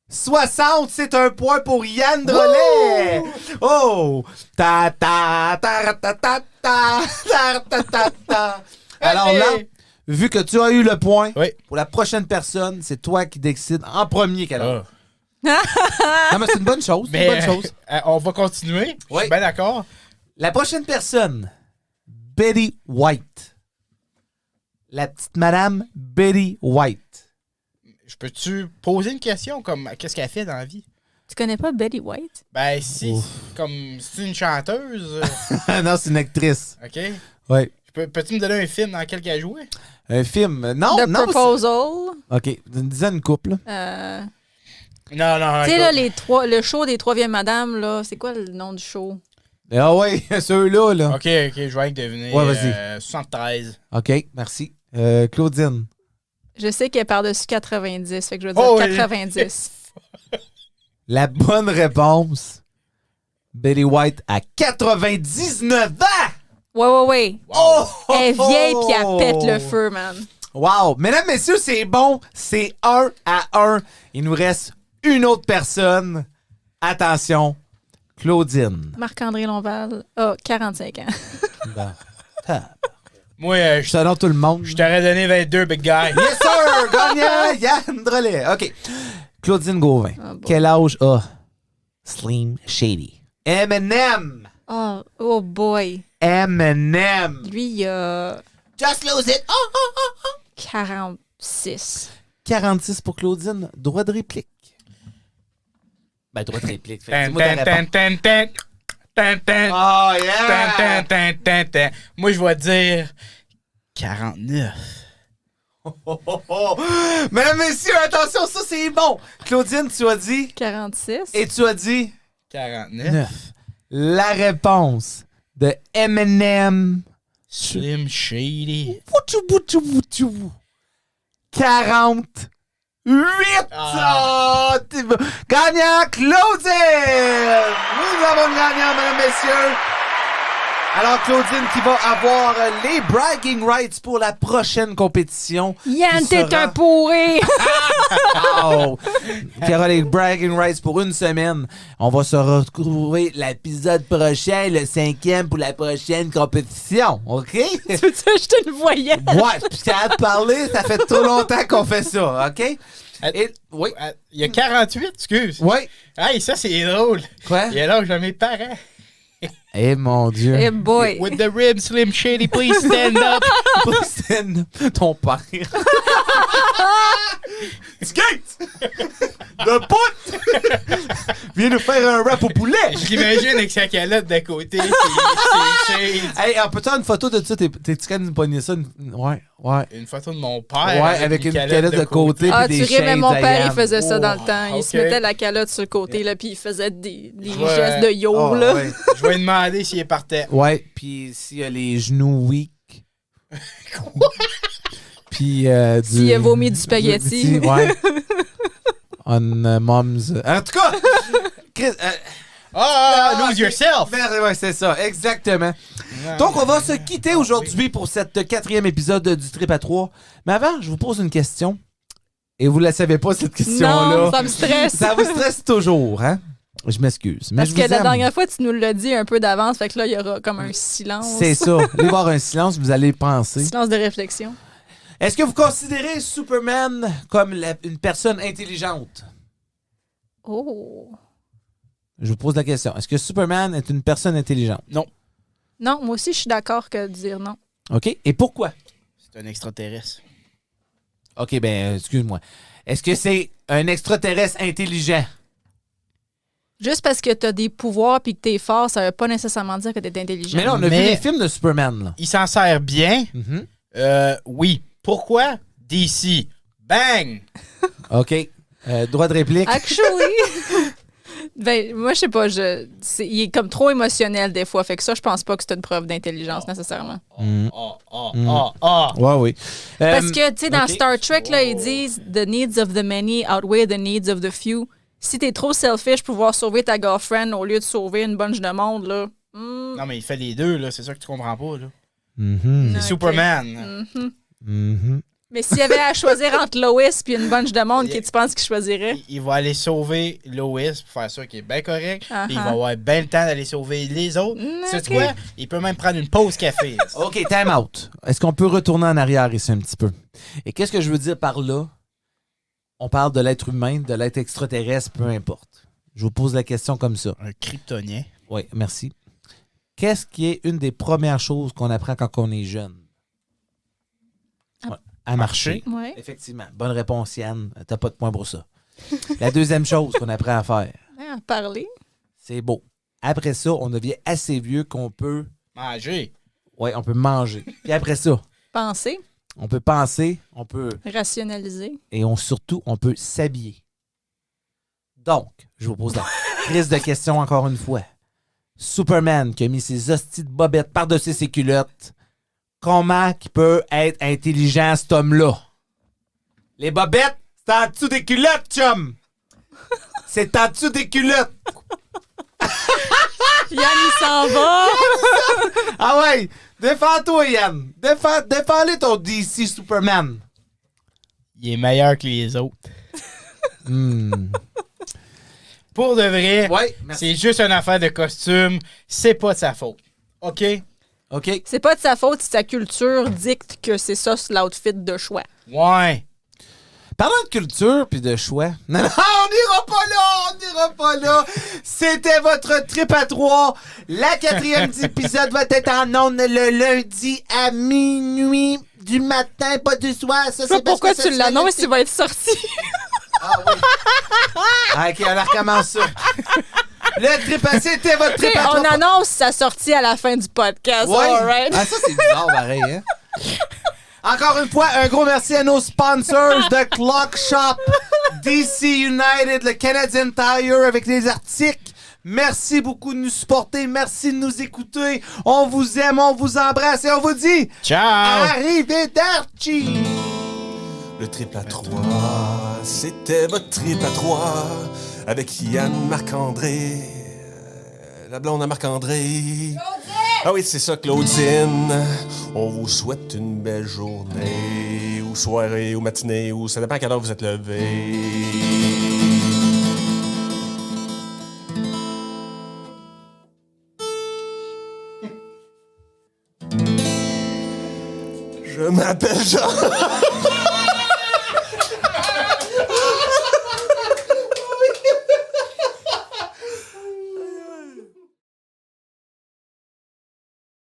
60, c'est un point pour Yann Drolet. Oh! Ta ta ta ta ta ta ta ta ta ta. Alors là, vu que tu as eu le point, Oui. pour la prochaine personne, c'est toi qui décides en premier qu'elle a. Ah. Non, mais c'est une bonne chose. C'est Mais une bonne chose. on va continuer. Je Oui. suis bien d'accord. La prochaine personne, Betty White. La petite madame Betty White. Je peux-tu poser une question comme qu'est-ce qu'elle fait dans la vie? Tu connais pas Betty White? Ben, si, Ouf. comme c'est une chanteuse, Non, c'est une actrice. OK? Oui. Peux-tu me donner un film dans lequel elle a joué? Un film. Non, The non. Proposal. OK. Une dizaine de couples. Non, non. Tu sais, écoute. là, le show des Trois Vieilles Madames, là, c'est quoi le nom du show? Ah oui, ceux-là, là. OK, je vais avec deviner. Ouais, vas-y. 73. OK, merci. Claudine. Je sais qu'elle est par-dessus 90, fait que je vais dire Oh, oui. 90. La bonne réponse, Betty White à 99 ans! Ouais. Oh! Elle est vieille puis elle pète le feu, man. Wow! Mesdames, messieurs, c'est bon. C'est 1-1. Il nous reste une autre personne. Attention, Claudine. Marc-André Lonval a 45 ans. Bon. Ah. Moi, Je salue tout le monde. je t'aurais donné 22, big guy. Yes, sir! Gagnant, Yann Drolet. OK. Claudine Gauvin. Ah, bon. Quel âge a Slim Shady? Eminem. Oh boy. Eminem. Lui, il a Just lose it. 46. 46 pour Claudine. Droit de réplique. Ben, droit de réplique. Fait que Tan, dis-moi ta tan, réponse. tan, tan, tan, tan, Oh, tan, yeah! tan, tan, tan, tan. Moi, je vais dire 49. Oh, oh, oh. Mesdames, messieurs, attention, ça, c'est bon. Claudine, tu as dit... 46. Et tu as dit... 49. 9. La réponse de Eminem... Slim Shady. Wouchou, wouchou, wouchou. 48! Ah. Gagnant, Claudine! Nous avons le gagnant, mesdames, messieurs. Alors, Claudine qui va avoir les bragging rights pour la prochaine compétition. Yann, qui t'es sera- un pourri! Wow! Qui aura les bragging rights pour une semaine. On va se retrouver l'épisode prochain, le 5e pour la prochaine compétition. OK? Peux-tu acheter une voyelle? Ouais, puis ça a parlé, ça fait trop longtemps qu'on fait ça, OK? Et, oui. Il y a 48, excuse. Oui. Hey, ça, c'est drôle. Quoi? Il y a l'âge de mes parents. Eh mon Dieu. Eh boy! With the ribs, Slim Shady, please stand up. Christine, ton père. Skate! De pout! Viens nous faire un rap au poulet! Je l'imagine avec sa calotte de côté. C'est shade. Hey, on peut-tu avoir une photo de ça? T'es-tu capable de nous pogner ça? Ouais. Une photo de mon père. Ouais, avec une calotte de côté. Ah, puis tu des ris, mais mon shades, père, il Diane. faisait ça dans le Oh, temps. Il se ok. mettait la calotte sur le côté, là, puis il faisait des Ouais. gestes de yo, Oh, là. ouais. Je vais lui demander s'il est partait. Ouais, puis s'il y a les genoux weak. Puis S'il a vomi du spaghetti. Ouais. On mom's. En tout cas, Chris, Lose yourself. merde, ouais, c'est ça, exactement. Donc, on va se quitter aujourd'hui pour cette 4e épisode du Trip à 3. Mais avant, je vous pose une question. Et vous ne la savez pas, cette question-là. Non, ça me stresse. Ça vous stresse toujours, hein? Je m'excuse. Mais Parce je que vous la aime. dernière fois, tu nous l'as dit un peu d'avance, fait que là, il y aura comme un silence. C'est ça. Allez voir un silence, vous allez penser. Silence de réflexion. Est-ce que vous considérez Superman comme une personne intelligente? Oh. Je vous pose la question. Est-ce que Superman est une personne intelligente? Non, moi aussi, je suis d'accord que de dire non. OK. Et pourquoi? C'est un extraterrestre. OK, ben, excuse-moi. Est-ce que c'est un extraterrestre intelligent? Juste parce que t'as des pouvoirs puis que t'es fort, ça veut pas nécessairement dire que t'es intelligent. Mais là, on a vu Mais- les films de Superman, là. Il s'en sert bien. Mhm. Oui. Pourquoi? DC. Bang! OK. Droit de réplique. Actually, Ben, moi, je sais pas. Il est comme trop émotionnel des fois. Fait que ça, je pense pas que c'est une preuve d'intelligence nécessairement. Ouais, oui. Parce que, tu sais, dans ok. Star Trek, là, ils disent « The needs of the many outweigh the needs of the few ». Si t'es trop selfish pour pouvoir sauver ta girlfriend au lieu de sauver une bunch de monde, là... Non, mais il fait les deux, là. C'est ça que tu comprends pas, là. Mhm. C'est Ok. Superman. Mhm. Mais s'il y avait à choisir entre Lois et une bunch de monde, qui tu penses qu'il choisirait? Il va aller sauver Lois pour faire ça qui est bien correct. Uh-huh. Puis il va avoir bien le temps d'aller sauver les autres. Sais-tu ok. quoi? Il peut même prendre une pause café. OK, time out. Est-ce qu'on peut retourner en arrière ici un petit peu? Et qu'est-ce que je veux dire par là? On parle de l'être humain, de l'être extraterrestre, peu importe. Je vous pose la question comme ça. Un kryptonien. Oui, merci. Qu'est-ce qui est une des premières choses qu'on apprend quand on est jeune? Ouais, à marcher. Ouais. Effectivement. Bonne réponse, Yann. T'as pas de point pour ça. La deuxième chose qu'on apprend à faire, À parler. c'est beau. Après ça, on devient assez vieux qu'on peut... Manger. Oui, on peut manger. Puis après ça, Penser. on peut penser, on peut... Rationaliser. Et surtout, on peut s'habiller. Donc, je vous pose la crise de question encore une fois. Superman qui a mis ses hosties de bobettes par-dessus ses culottes, comment il peut être intelligent, cet homme-là? Les bobettes, c'est en dessous des culottes, chum! C'est en dessous des culottes! Yann, il s'en va! Ah ouais! Défends-toi, Yann! Défends-les ton DC Superman! Il est meilleur que les autres. Hmm. Pour de vrai, Ouais, merci. c'est juste une affaire de costume. C'est pas de sa faute. OK? OK. C'est pas de sa faute si sa culture dicte que c'est ça l'outfit de choix. Ouais. Parlant de culture puis de choix. Non, on n'ira pas là! On n'ira pas là! C'était votre trip à 3. La 4e épisode va être en ondes le lundi à minuit du matin, pas du soir. Ça, Je sais pas pourquoi tu l'annonces, il va être sorti. Ah oui. Ah, OK, on recommence ça. Le trip à... C'était votre trip à 3. On annonce sa sortie à la fin du podcast. Ouais. All right. Ah, ça, c'est bizarre, pareil, hein? Encore une fois, un gros merci à nos sponsors de Clock Shop, DC United, le Canadian Tire avec les articles. Merci beaucoup de nous supporter. Merci de nous écouter. On vous aime, on vous embrasse et on vous dit... Ciao! Arrivederci! Le trip à 3, c'était votre trip à 3 avec Yann Marc-André, la blonde à Marc-André. Ah oui, c'est ça, Claudine. On vous souhaite une belle journée, ou soirée, ou matinée, ou ça dépend à quelle heure vous êtes levé. Je m'appelle Jean.